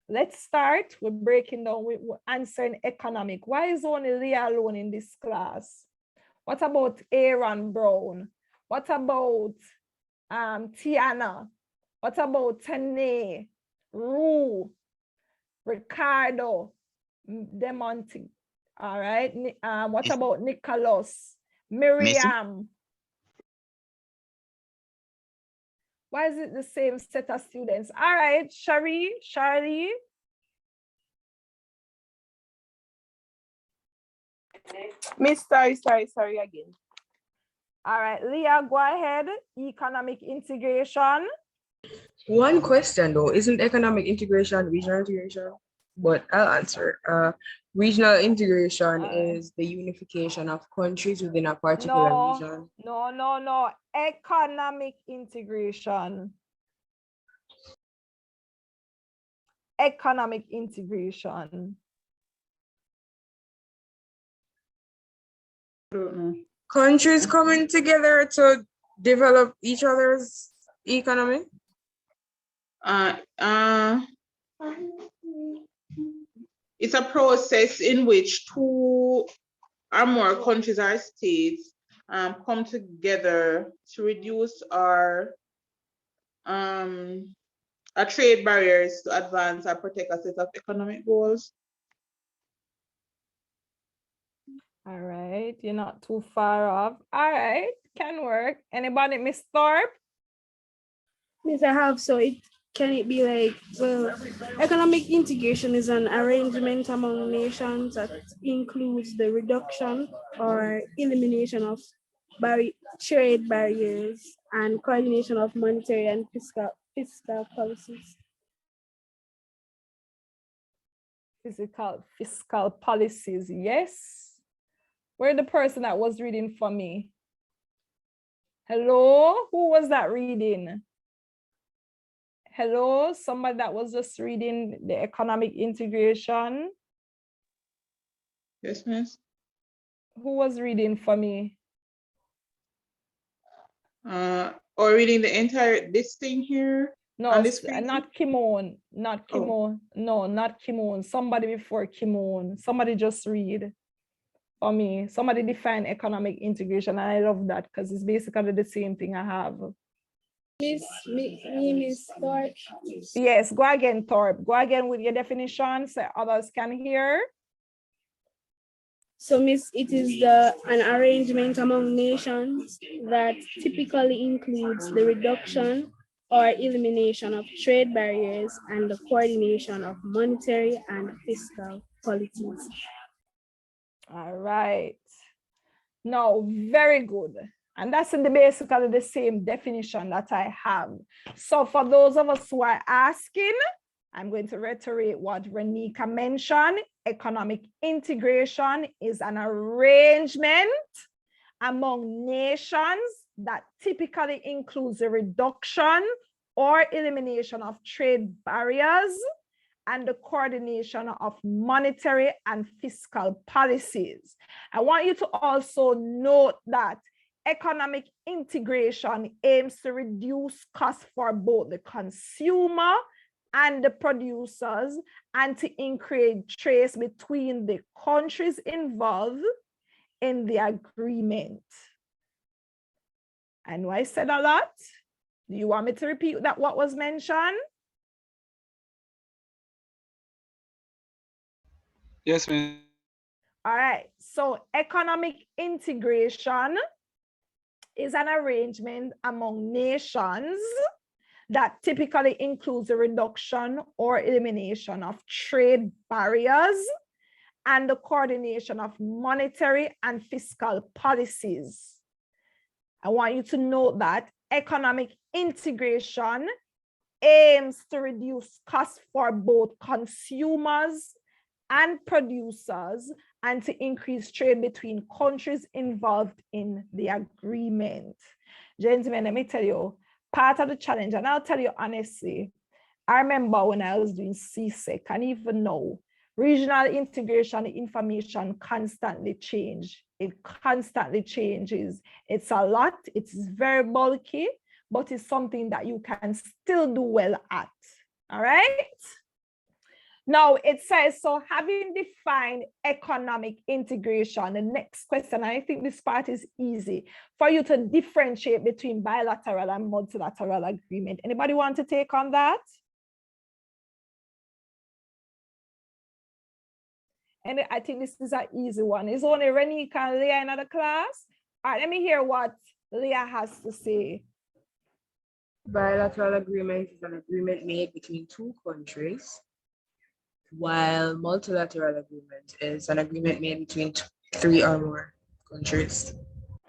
Let's start with breaking down, with answering economic. Why is only Leah alone in this class? What about Aaron Brown? What about Tiana? What about Tane, Rue, Ricardo, Demonte? All right. What about Nicholas, Miriam? Why is it the same set of students? All right, Charlie. Miss, sorry again. All right, Leah, go ahead. Economic integration. One question though, isn't economic integration regional integration? But I'll answer. Regional integration is the unification of countries within a particular region. No. Economic integration. Economic integration. I don't know. Countries coming together to develop each other's economy. It's a process in which two or more countries or states come together to reduce our trade barriers to advance or protect a set of economic goals. All right, you're not too far off. All right, can work. Anybody, Miss Thorpe? Yes, I have. So can it be like, well, economic integration is an arrangement among nations that includes the reduction or elimination of trade barriers and coordination of monetary and fiscal policies. Fiscal policies, yes. Where the person that was reading for me? Hello, who was that reading? Hello, somebody that was just reading the economic integration. Yes, miss. Who was reading for me? Or reading the entire this thing here No, on the screen? not Kimon, not Kimon. No, not Kimon. Somebody before Kimon. Somebody just read for me. Somebody define economic integration. And I love that because it's basically the same thing I have. Miss Thorpe. Yes, go again, Thorpe. Go again with your definition so others can hear. So, Miss, it is an arrangement among nations that typically includes the reduction or elimination of trade barriers and the coordination of monetary and fiscal policies. All right. No, very good. And that's basically the same definition that I have. So for those of us who are asking, I'm going to reiterate what Renika mentioned. Economic integration is an arrangement among nations that typically includes the reduction or elimination of trade barriers and the coordination of monetary and fiscal policies. I want you to also note that economic integration aims to reduce costs for both the consumer and the producers and to increase trade between the countries involved in the agreement. I know I said a lot. Do you want me to repeat that what was mentioned? Yes, ma'am. All right, so economic integration is an arrangement among nations that typically includes the reduction or elimination of trade barriers and the coordination of monetary and fiscal policies. I want you to note that economic integration aims to reduce costs for both consumers and producers and to increase trade between countries involved in the agreement. Gentlemen, let me tell you, part of the challenge, and I'll tell you honestly, I remember when I was doing CSEC, and even now, regional integration information constantly change. It constantly changes. It's a lot, it's very bulky, but it's something that you can still do well at, all right? Now it says, so having defined economic integration, the next question, I think this part is easy for you to differentiate between bilateral and multilateral agreement. Anybody want to take on that? And I think this is an easy one. It's only Renika and Leah in another class. All right, let me hear what Leah has to say. Bilateral agreement is an agreement made between two countries, while multilateral agreement is an agreement made between three or more countries.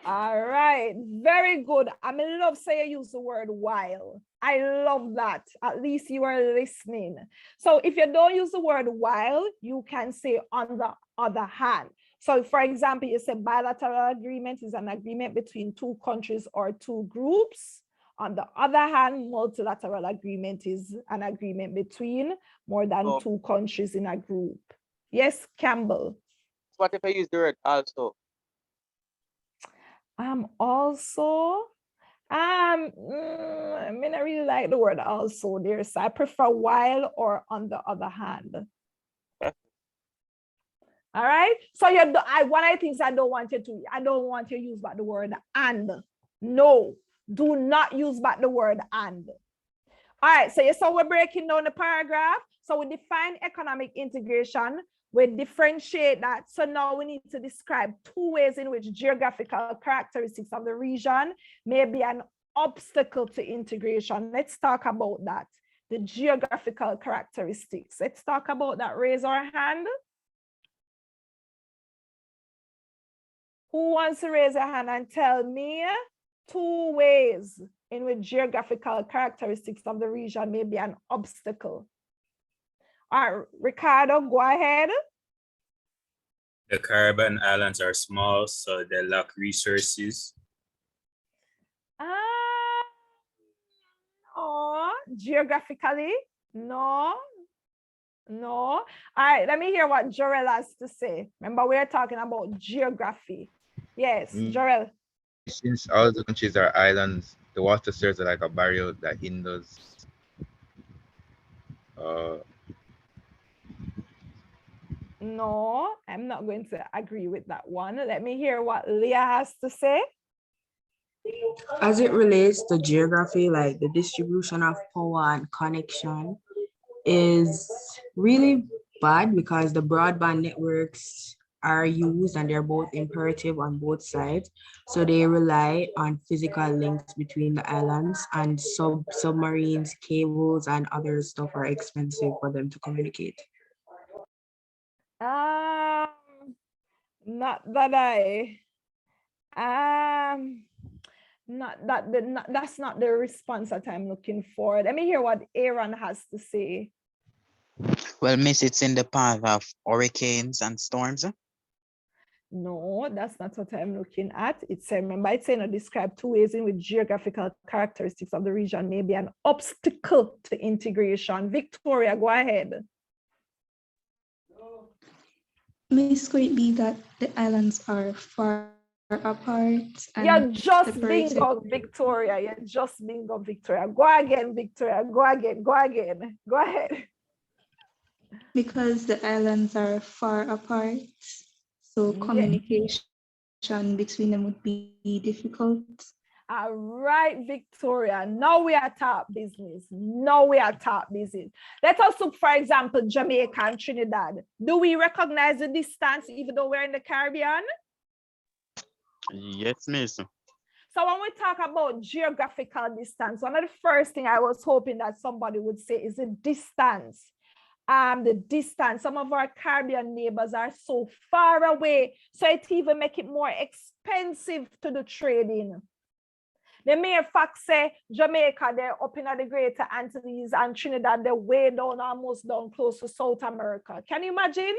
All right, very good. I love say you use the word while. I love that. At least you are listening. So if you don't use the word while, you can say on the other hand. So for example, you say bilateral agreement is an agreement between two countries or two groups. On the other hand, multilateral agreement is an agreement between more than two countries in a group. Yes, Campbell. What if I use the word also? Also, I mean, I really like the word also there. So I prefer while or on the other hand. All right. So one of the things I don't want you to use but the word and. No, do not use but the word and. All right. So we're breaking down the paragraph. So we define economic integration. We differentiate that. So now we need to describe two ways in which geographical characteristics of the region may be an obstacle to integration. Let's talk about that. The geographical characteristics. Let's talk about that. Raise our hand. Who wants to raise a hand and tell me two ways in which geographical characteristics of the region may be an obstacle? All right, Ricardo, go ahead. The Caribbean islands are small, so they lack resources. No, geographically, no. All right, let me hear what Jorel has to say. Remember, we're talking about geography. Yes, Jorel. Since all the countries are islands, the water serves like a barrier that hinders No, I'm not going to agree with that one. Let me hear what Leah has to say. As it relates to geography, like the distribution of power and connection is really bad because the broadband networks are used and they're both imperative on both sides. So they rely on physical links between the islands, and submarines, cables, and other stuff are expensive for them to communicate. Not that that's not the response that I'm looking for. Let me hear what Aaron has to say. Well, miss, it's in the path of hurricanes and storms. No, that's not what I'm looking at. It's remember, it's saying describe two ways in which geographical characteristics of the region may be an obstacle to integration. Victoria, go ahead. Miss, could it be that the islands are far apart? You're just bingo, Victoria. You're just bingo, Victoria. Go again, Victoria. Go again. Go again. Go ahead. Because the islands are far apart, so communication between them would be difficult. All right, Victoria. Now we are top business. Let us look, for example, Jamaica and Trinidad. Do we recognize the distance even though we're in the Caribbean? Yes, miss. So when we talk about geographical distance, one of the first things I was hoping that somebody would say is the distance. The distance. Some of our Caribbean neighbors are so far away, so it even make it more expensive to do trading. The mere fact say Jamaica, they're up in the Greater Antilles, and Trinidad, they're way down, almost down close to South America. Can you imagine?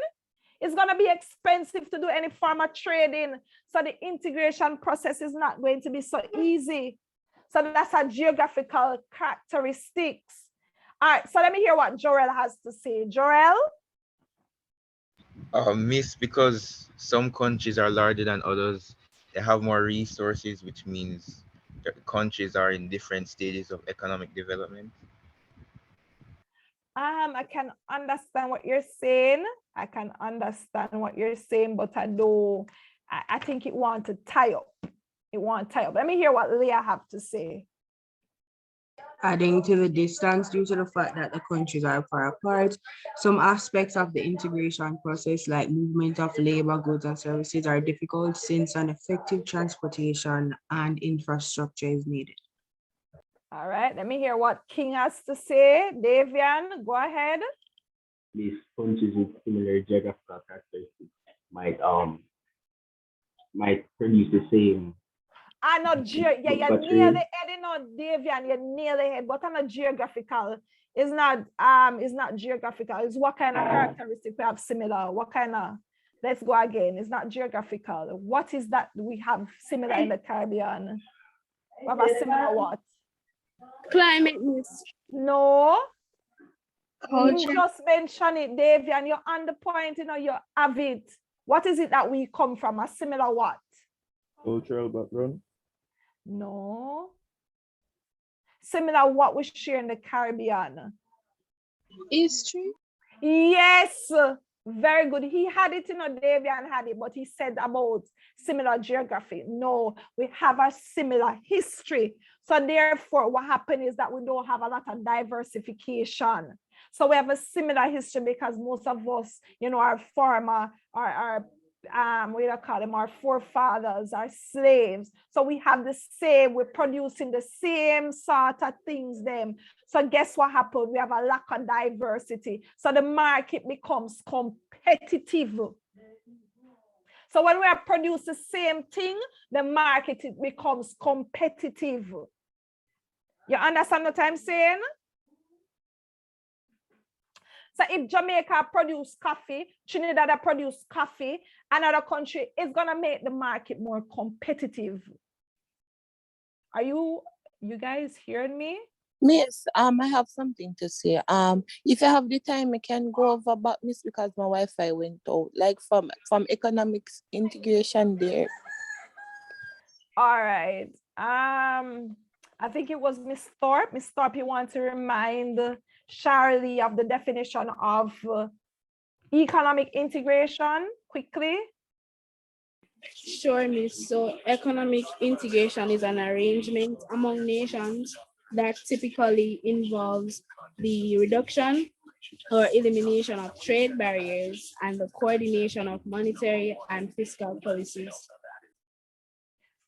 It's going to be expensive to do any form of trading. So the integration process is not going to be so easy. So that's a geographical characteristics. All right, so let me hear what Jorel has to say. Jorel? Miss, because some countries are larger than others, they have more resources, which means the countries are in different stages of economic development. I can understand what you're saying. But I think it wants to tie up. Let me hear what Leah have to say. Adding to the distance due to the fact that the countries are far apart, some aspects of the integration process, like movement of labor, goods, and services, are difficult since an effective transportation and infrastructure is needed. All right, let me hear what King has to say. Davian, go ahead. These countries with similar geographical characteristics might produce the same. You're near the head, Davian, you're near the head, but I'm not geographical. It's not geographical. It's what kind of characteristic we have similar. Let's go again. It's not geographical. What is that we have similar in the Caribbean? We have a similar what? Climate. No. Culture. You just mentioned it, Davian. You're on the point, you have it. What is it that we come from? A similar what? Cultural background. No. Similar what we share in the Caribbean. History. Yes, very good. He had it, Davian had it, but he said about similar geography. No, we have a similar history. So therefore, what happened is that we don't have a lot of diversification. So we have a similar history because most of us, our former, our what do you call them, our forefathers, our slaves. So we have the same, we're producing the same sort of things them. So guess what happened? We have a lack of diversity. So the market becomes competitive. So when we are producing the same thing, the market becomes competitive. You understand what I'm saying? So if Jamaica produce coffee, Trinidad produce coffee, another country is gonna make the market more competitive. Are you guys hearing me? Miss, I have something to say. If you have the time, I can go over about Miss because my Wi-Fi went out. Like from economics integration there. All right. I think it was Miss Thorpe. Miss Thorpe, you want to remind Charlie of the definition of economic integration quickly? Sure, Miss. So economic integration is an arrangement among nations that typically involves the reduction or elimination of trade barriers and the coordination of monetary and fiscal policies.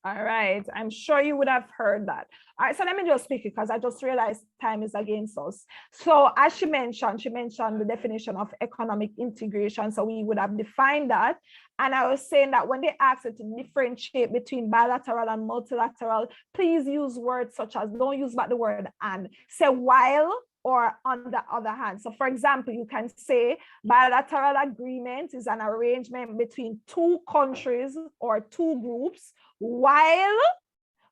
All right, I'm sure you would have heard that. All right, so let me just speak because I just realized time is against us. So as she mentioned the definition of economic integration. So we would have defined that. And I was saying that when they ask it to differentiate between bilateral and multilateral, please use words such as, don't use but the word and. Say while or on the other hand. So for example, you can say bilateral agreement is an arrangement between two countries or two groups, while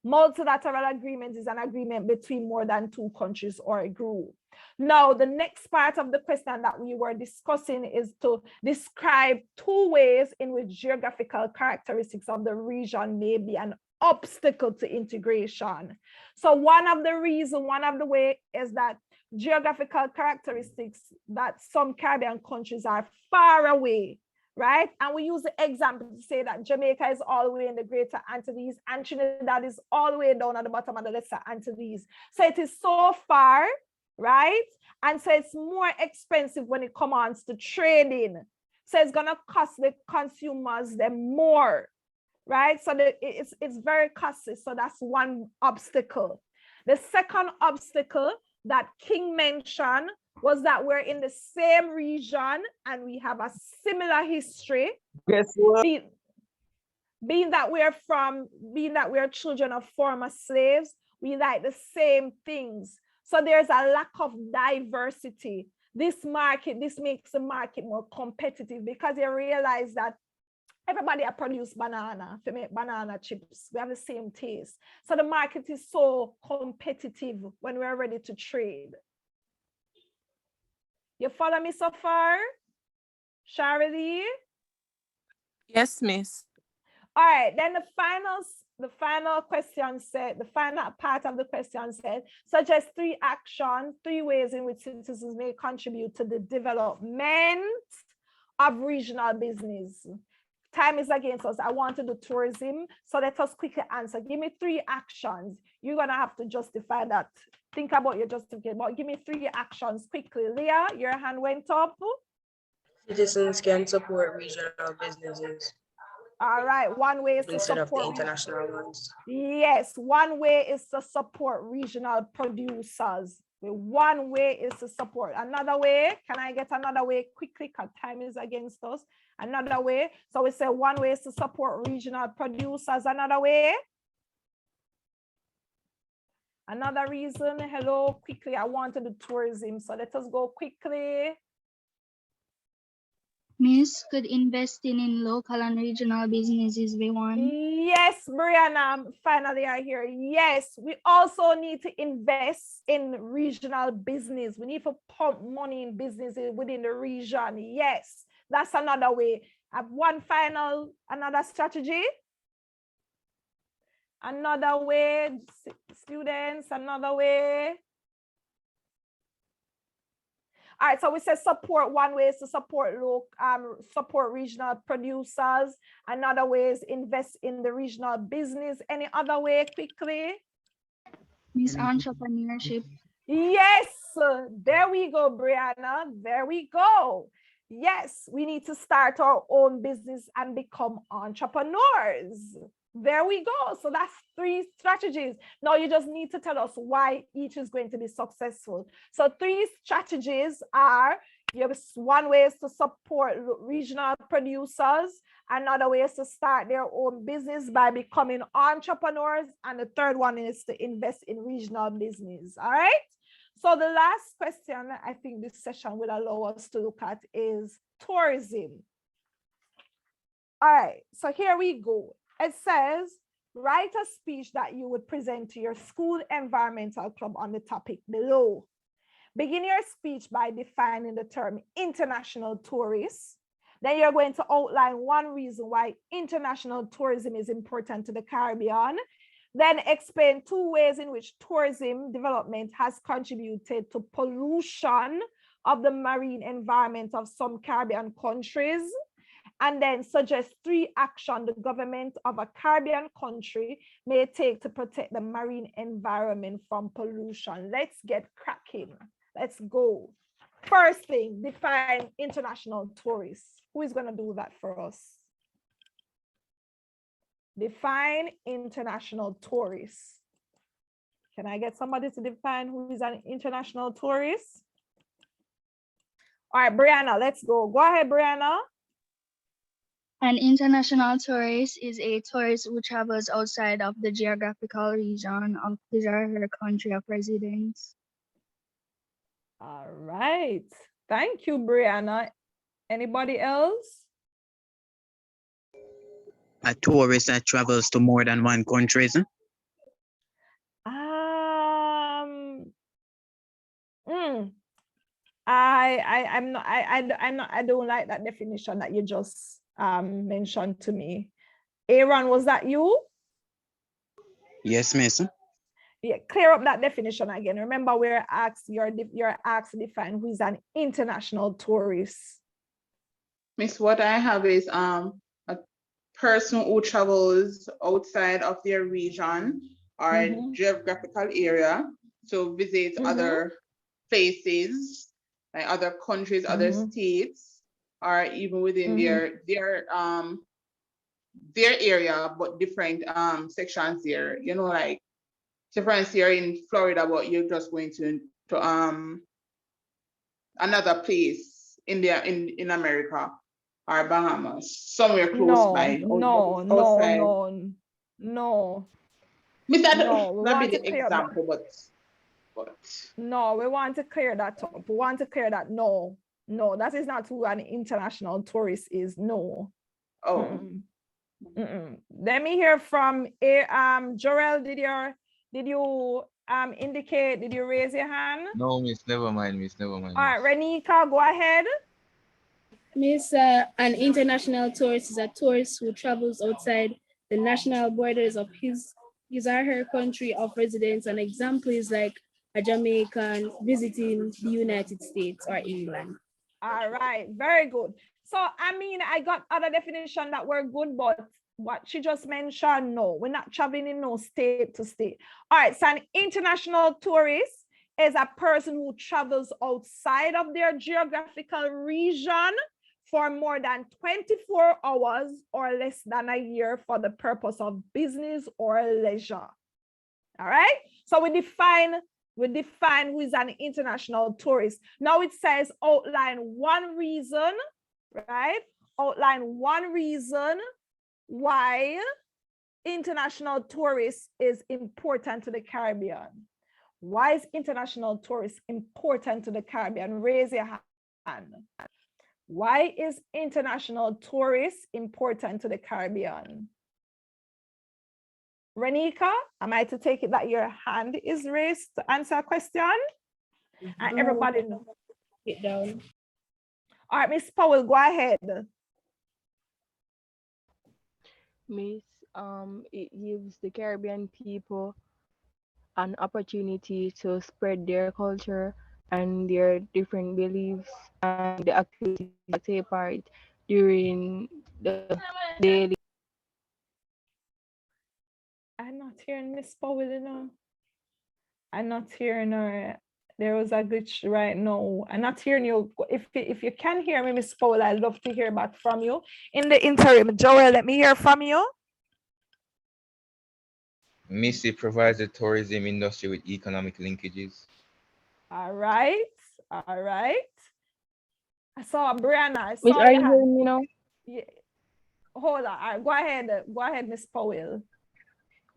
multilateral agreement is an agreement between more than two countries or a group. Now, the next part of the question that we were discussing is to describe two ways in which geographical characteristics of the region may be an obstacle to integration. So one of the way is that geographical characteristics that some Caribbean countries are far away, right? And we use the example to say that Jamaica is all the way in the Greater Antilles and Trinidad is all the way down at the bottom of the Lesser Antilles. So it is so far, right? And so it's more expensive when it comes to trading. So it's gonna cost the consumers them more, right? So it's very costly. So that's one obstacle. The second obstacle that King mentioned was that we're in the same region and we have a similar history. Guess what? Being that we're children of former slaves, we like the same things. So there's a lack of diversity. This makes the market more competitive because you realize that everybody produce banana to make banana chips. We have the same taste. So the market is so competitive when we're ready to trade. You follow me so far, Charlie? Yes, Miss. All right, then the final question said, the final part of the question said, suggest three ways in which citizens may contribute to the development of regional business. Time is against us. I want to do tourism. So let us quickly answer. Give me three actions. You're going to have to justify that. Think about your justification. But give me three actions quickly. Leah, your hand went up. Citizens can support regional businesses. All right. One way is instead to support of the international ones. Yes. One way is to support regional producers. One way is to support. Another way, can I get another way quickly? Because time is against us. Another way. So we say one way is to support regional producers. Another way. Another reason. Hello, quickly. I want to do tourism. So let us go quickly. Miss, could investing in local and regional businesses be one? Yes, Brianna, finally I hear. Yes, we also need to invest in regional business. We need to pump money in businesses within the region. Yes, that's another way. Another strategy. Another way, students, another way. All right, so we said support. One way is to support support regional producers. Another way is invest in the regional business. Any other way quickly? Miss entrepreneurship. Yes, there we go, Brianna. There we go. Yes, we need to start our own business and become entrepreneurs. There we go. So that's 3 strategies. Now you just need to tell us why each is going to be successful. So 3 strategies are, one way is to support regional producers. Another way is to start their own business by becoming entrepreneurs. And the third one is to invest in regional business. All right. So the last question I think this session will allow us to look at is tourism. All right. So here we go. It says, write a speech that you would present to your school environmental club on the topic below. Begin your speech by defining the term international tourists. Then you're going to outline one reason why international tourism is important to the Caribbean. Then explain 2 ways in which tourism development has contributed to pollution of the marine environment of some Caribbean countries. And then suggest 3 actions the government of a Caribbean country may take to protect the marine environment from pollution. Let's get cracking. Let's go. First thing, define international tourists. Who is going to do that for us? Define international tourists. Can I get somebody to define who is an international tourist? All right, Brianna, let's go. Go ahead, Brianna. An international tourist is a tourist who travels outside of the geographical region of his or her country of residence. All right. Thank you, Brianna. Anybody else? A tourist that travels to more than one country. I don't like that definition that you just mentioned to me. Aaron, was that you? Yes, miss. Yeah, clear up that definition again. Remember, you're asked to define who is an international tourist. Miss, what I have is a person who travels outside of their region or geographical area to visit other places, like other countries, other states, or even within their area, but different sections there. You know, like say for instance you're in Florida, but you're just going to another place in America or Bahamas, somewhere close by. No. That'd be the example, but no, we want to clear that up. We want to clear that no, that is not who an international tourist is. No. Oh. Let me hear from Jorel. Did you indicate? Did you raise your hand? No, miss, never mind, miss, never mind. All right, Renika, go ahead. Miss, an international tourist is a tourist who travels outside the national borders of his or her country of residence. An example is like a Jamaican visiting the United States or England. All right, very good. So, I mean, I got other definitions that were good, but what she just mentioned, no, we're not traveling in no state to state. All right, so an international tourist is a person who travels outside of their geographical region for more than 24 hours or less than a year for the purpose of business or leisure. All right, so we define who is an international tourist. Now it says outline one reason, right? Outline one reason why international tourists is important to the Caribbean. Why is international tourists important to the Caribbean? Raise your hand. Why is international tourists important to the Caribbean? Renika, am I to take it that your hand is raised to answer a question? And everybody knows. Get down. All right, Miss Powell, go ahead. Miss, it gives the Caribbean people an opportunity to spread their culture and their different beliefs and the activities that take part during the daily. I'm not hearing Miss Powell, you know. I'm not hearing her. There was a glitch right now. I'm not hearing you. If you can hear me, Miss Powell, I'd love to hear back from you. In the interim, Joel, let me hear from you. Missy provides the tourism industry with economic linkages. All right. All right. I saw Brianna. I Miss, saw are your you hand. hearing me now? Yeah. Hold on. All right, go ahead. Go ahead, Miss Powell.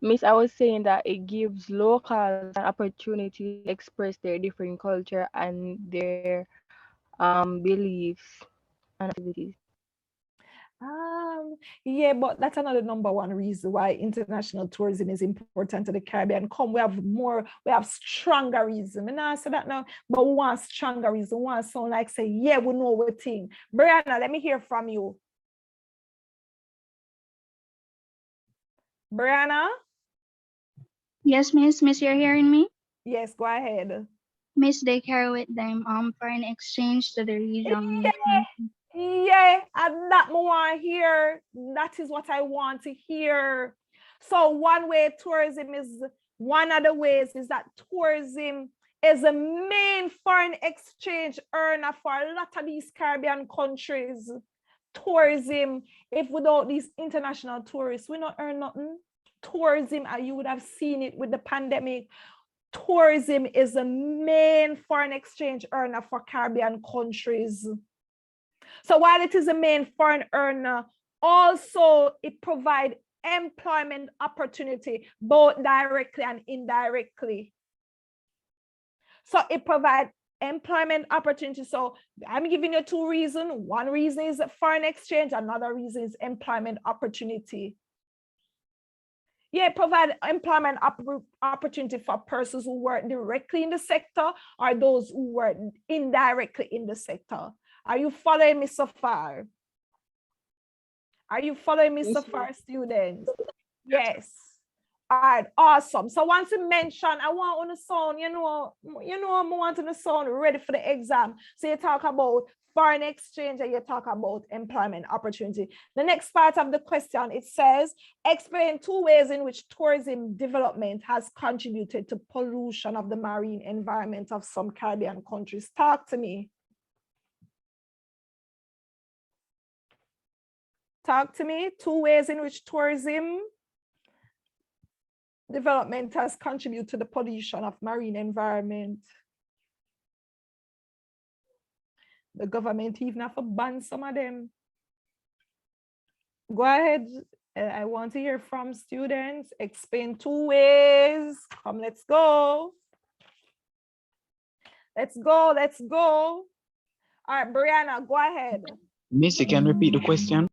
Miss, I was saying that it gives locals an opportunity to express their different culture and their beliefs and activities. Yeah, but that's another number one reason why international tourism is important to the Caribbean. We have stronger reason. And I say that now, but we want stronger reason. We want sound like say, yeah, we know what thing. Brianna, let me hear from you. Brianna? Yes, Miss, you're hearing me? Yes, go ahead. Miss, they carry with them foreign exchange to the region. Yeah, and that I want to hear. That is what I want to hear. So one way tourism is, one of the ways is that tourism is a main foreign exchange earner for a lot of these Caribbean countries. Tourism, if without these international tourists, we not earn nothing. Tourism, and you would have seen it with the pandemic, tourism is a main foreign exchange earner for Caribbean countries. So while it is a main foreign earner, also it provides employment opportunity, both directly and indirectly. So it provides employment opportunity. So I'm giving you two reasons. One reason is foreign exchange, another reason is employment opportunity. Yeah, provide employment opportunity for persons who work directly in the sector or those who work indirectly in the sector. Are you following me so far? Are you following me so far, students? Yes. All right, awesome. So once you mention, I want on the sound, I want on the sound ready for the exam. So you talk about foreign exchange and you talk about employment opportunity. The next part of the question, it says, explain two ways in which tourism development has contributed to pollution of the marine environment of some Caribbean countries. Talk to me. Talk to me. Two ways in which tourism development has contributed to the pollution of marine environment. The government even have to ban some of them. Go ahead. I want to hear from students. Explain two ways. Come, let's go. Let's go. Let's go. All right, Brianna, go ahead. Miss, you can repeat the question?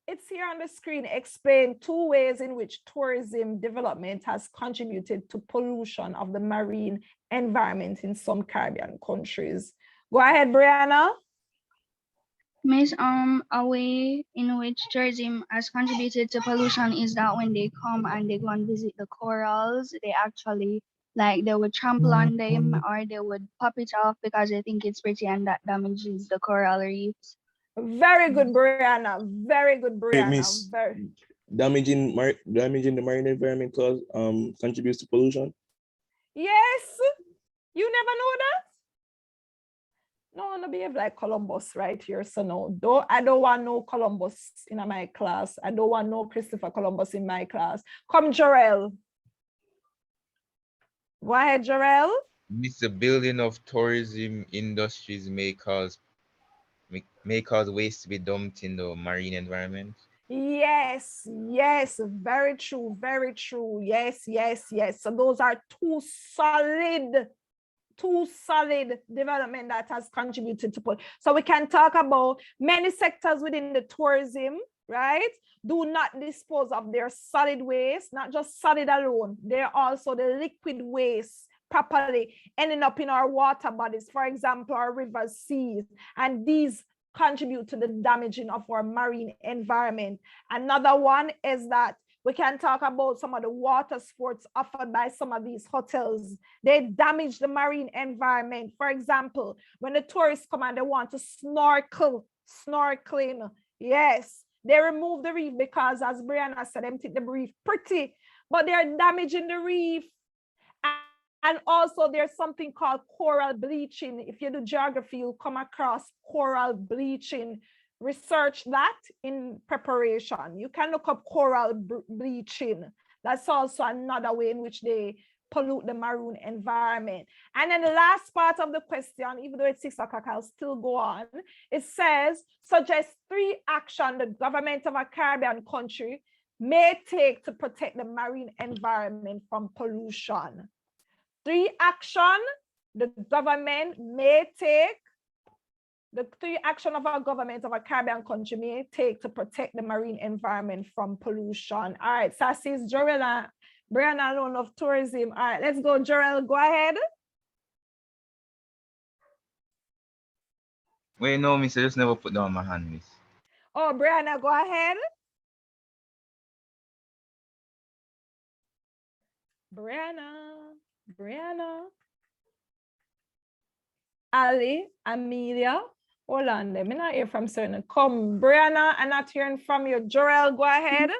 It's here on the screen. Explain two ways in which tourism development has contributed to pollution of the marine environment in some Caribbean countries. Go ahead, Brianna. Miss, a way in which tourism has contributed to pollution is that when they come and they go and visit the corals, they actually, like, they would trample on them or they would pop it off because they think it's pretty and that damages the coral reefs. Very good, Brianna. Very good, Brianna. Miss, damaging the marine environment contributes to pollution. Yes, you never know that. No, no behave like Columbus right here. So no, I don't want no Columbus in my class. I don't want no Christopher Columbus in my class. Come, Jarrell. Go ahead, Jarrell. With the building of tourism industries may cause waste to be dumped in the marine environment. Yes, yes, very true, very true. Yes, yes, yes. So those are two solid development that has contributed to. So we can talk about many sectors within the tourism, right? Do not dispose of their solid waste, not just solid alone. They're also the liquid waste properly ending up in our water bodies, for example, our rivers, seas, and these contribute to the damaging of our marine environment. Another one is that We can talk about some of the water sports offered by some of these hotels. They damage the marine environment. For example, when the tourists come and they want to snorkeling, yes, they remove the reef because, as Brianna said, them think the reef pretty, but they're damaging the reef. And also there's something called coral bleaching. If you do geography, you'll come across coral bleaching. Research that in preparation. You can look up coral bleaching. That's also another way in which they pollute the marine environment. And then the last part of the question, even though it's 6 o'clock, I'll still go on. It says, suggest 3 actions the government of a Caribbean country may take to protect the marine environment from pollution. 3 actions the government may take, the 3 actions of our government of a Caribbean country may take to protect the marine environment from pollution. All right, so I see Jorel and Brianna alone of tourism. All right, let's go, Jorel, go ahead. Wait, no, miss, I just never put down my hand, miss. Oh, Brianna, go ahead. Brianna. Ali, Amelia, hold on, let me not hear from certain. Come, Brianna, I'm not hearing from you. Jorel, go ahead.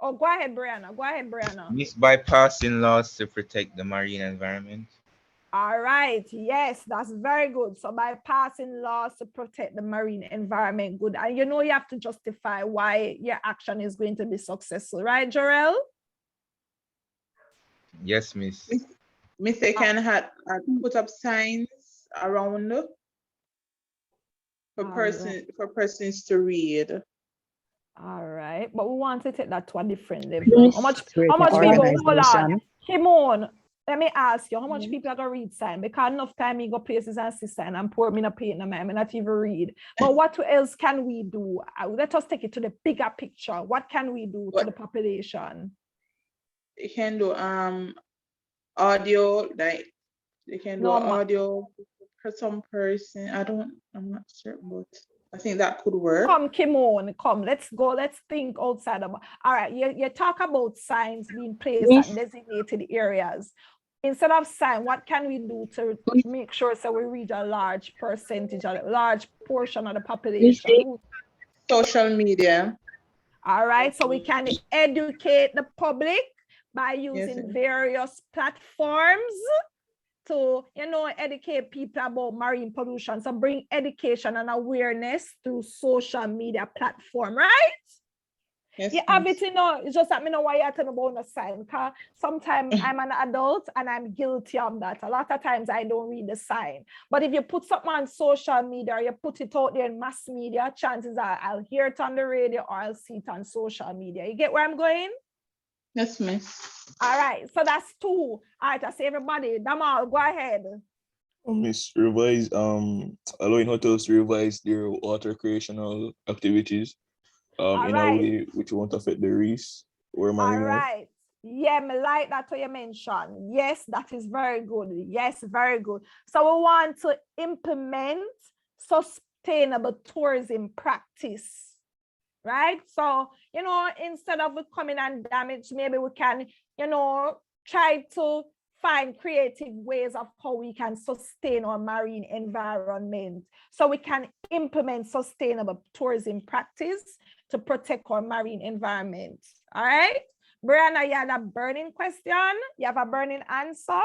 Oh, go ahead, Brianna. Miss, by passing laws to protect the marine environment. All right, yes, that's very good. So by passing laws to protect the marine environment, good. And you know you have to justify why your action is going to be successful, right, Jorel? Yes, miss. Miss, they can put up signs around for persons to read. All right, but we want to take that to a different level. How much people, hold on, Kimon, let me ask you, how much people are gonna read sign? Because enough time me go places and see sign and pour me in a paint in my not even read. But what else can we do? Let us take it to the bigger picture. What can we do to the population? You can do audio, like they can do audio for some person. I'm not sure, but I think that could work. Come, Kimon, come. Let's go. Let's think outside of. All right, you talk about signs being placed at designated areas. Instead of sign, what can we do to make sure so we reach a large percentage, a large portion of the population? Social media. All right, so we can educate the public by using various platforms to, educate people about marine pollution. So bring education and awareness through social media platform, right? Yes, you have it, it's just that me know why you're talking about the sign, because sometimes I'm an adult and I'm guilty of that. A lot of times I don't read the sign. But if you put something on social media, or you put it out there in mass media, chances are I'll hear it on the radio or I'll see it on social media. You get where I'm going? Yes, miss. All right, so that's 2. All right, I say everybody, Damal, go ahead. Miss, revise, allowing hotels to revise their water recreational activities in a way which won't affect the reefs or marine life. All right. Yeah, me like that what you mentioned. Yes, that is very good. Yes, very good. So we want to implement sustainable tourism practice, right? So, instead of it coming and damage, maybe we can, try to find creative ways of how we can sustain our marine environment. So we can implement sustainable tourism practice to protect our marine environment. All right? Brianna, you had a burning question? You have a burning answer?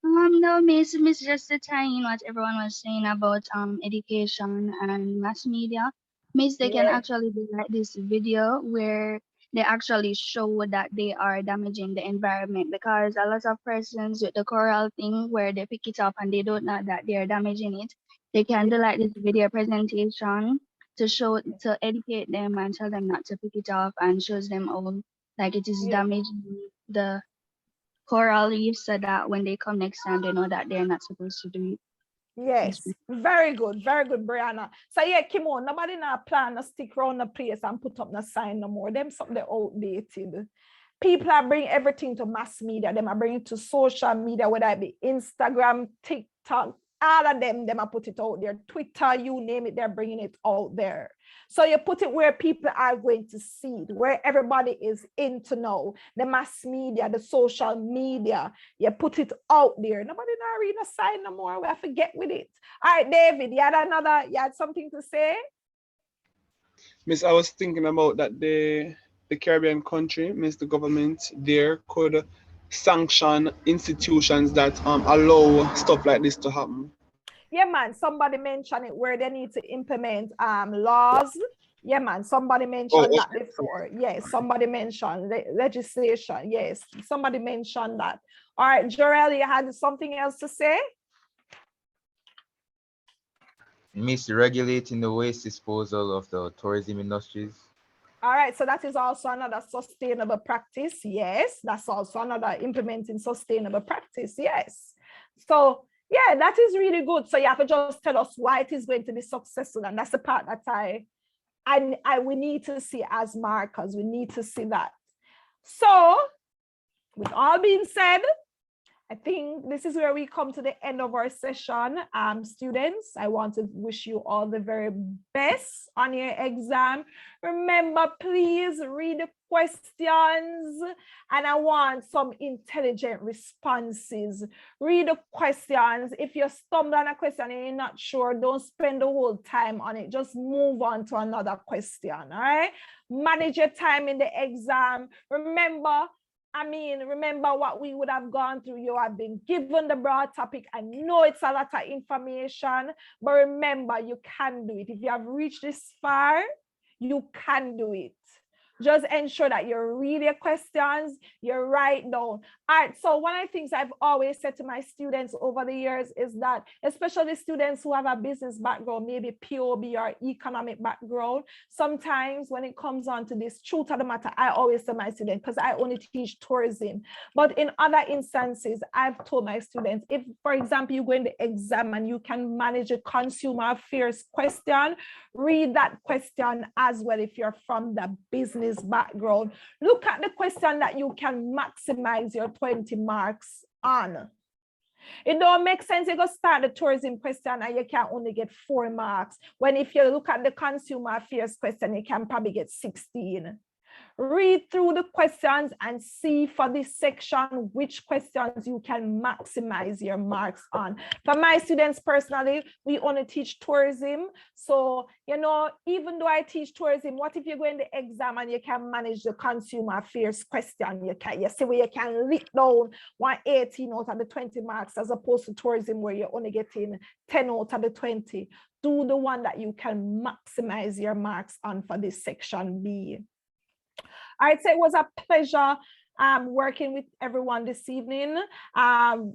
No, Miss, just to tie in what everyone was saying about education and mass media. Miss, they can actually do like this video where they actually show that they are damaging the environment, because a lot of persons with the coral thing where they pick it up and they don't know that they are damaging it. They can do like this video presentation to educate them and tell them not to pick it up, and shows them all like it is damaging the coral reefs, so that when they come next time they know that they're not supposed to do it. Yes, very good, Brianna. So yeah, Kimon, nobody now plan to stick around the place and put up the sign no more. Them something outdated. People are bringing everything to mass media. Them are bringing it to social media, whether it be Instagram, TikTok, all of them are put it out there. Twitter, you name it, they're bringing it out there. So you put it where people are going to see it, where everybody is into now. The mass media, the social media, you put it out there. Nobody now read a sign no more. We have to get with it. All right, David, you had something to say? Miss, I was thinking about that the Caribbean country, Miss, the government there could sanction institutions that allow stuff like this to happen. Yeah, man, somebody mentioned it where they need to implement laws. Yeah, man, somebody mentioned that before. Yes, somebody mentioned legislation. Yes, somebody mentioned that. All right, Jorel, you had something else to say? Miss, regulating the waste disposal of the tourism industries. All right, so that is also another sustainable practice. Yes, that's also another implementing sustainable practice. Yes. So yeah, that is really good. So you have to just tell us why it is going to be successful. And that's the part that we need to see as markers. We need to see that. So with all being said, I think this is where we come to the end of our session. Students, I want to wish you all the very best on your exam. Remember, please read the questions, and I want some intelligent responses. Read the questions. If you stumble on a question and you're not sure, don't spend the whole time on it. Just move on to another question, all right? Manage your time in the exam. Remember what we would have gone through. You have been given the broad topic. I know it's a lot of information, but remember, you can do it. If you have reached this far, you can do it. Just ensure that you read your questions, you write down. All right, so one of the things I've always said to my students over the years is that, especially students who have a business background, maybe POB or economic background, sometimes when it comes on to this truth of the matter, I always tell my students, because I only teach tourism, but in other instances, I've told my students, if, for example, you go in the exam and you can manage a consumer affairs question, read that question as well if you're from the business background. Look at the question that you can maximize your 20 marks on. It don't make sense you go start the tourism question and you can only get 4 marks, when if you look at the consumer affairs question, you can probably get 16. Read through the questions and see for this section which questions you can maximize your marks on. For my students personally, we only teach tourism. So, even though I teach tourism, what if you go in the exam and you can manage the consumer affairs question? You see where you can lick down 118 out of the 20 marks, as opposed to tourism where you're only getting 10 out of the 20. Do the one that you can maximize your marks on for this section B. I'd say it was a pleasure working with everyone this evening.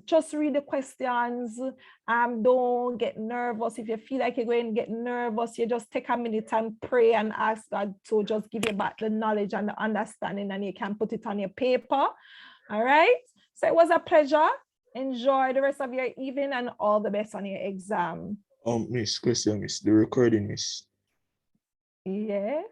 Just read the questions. Don't get nervous. If you feel like you're going to get nervous, you just take a minute and pray and ask God to just give you back the knowledge and the understanding, and you can put it on your paper. All right. So it was a pleasure. Enjoy the rest of your evening and all the best on your exam. Miss, question, Miss, the recording, Miss. Yes.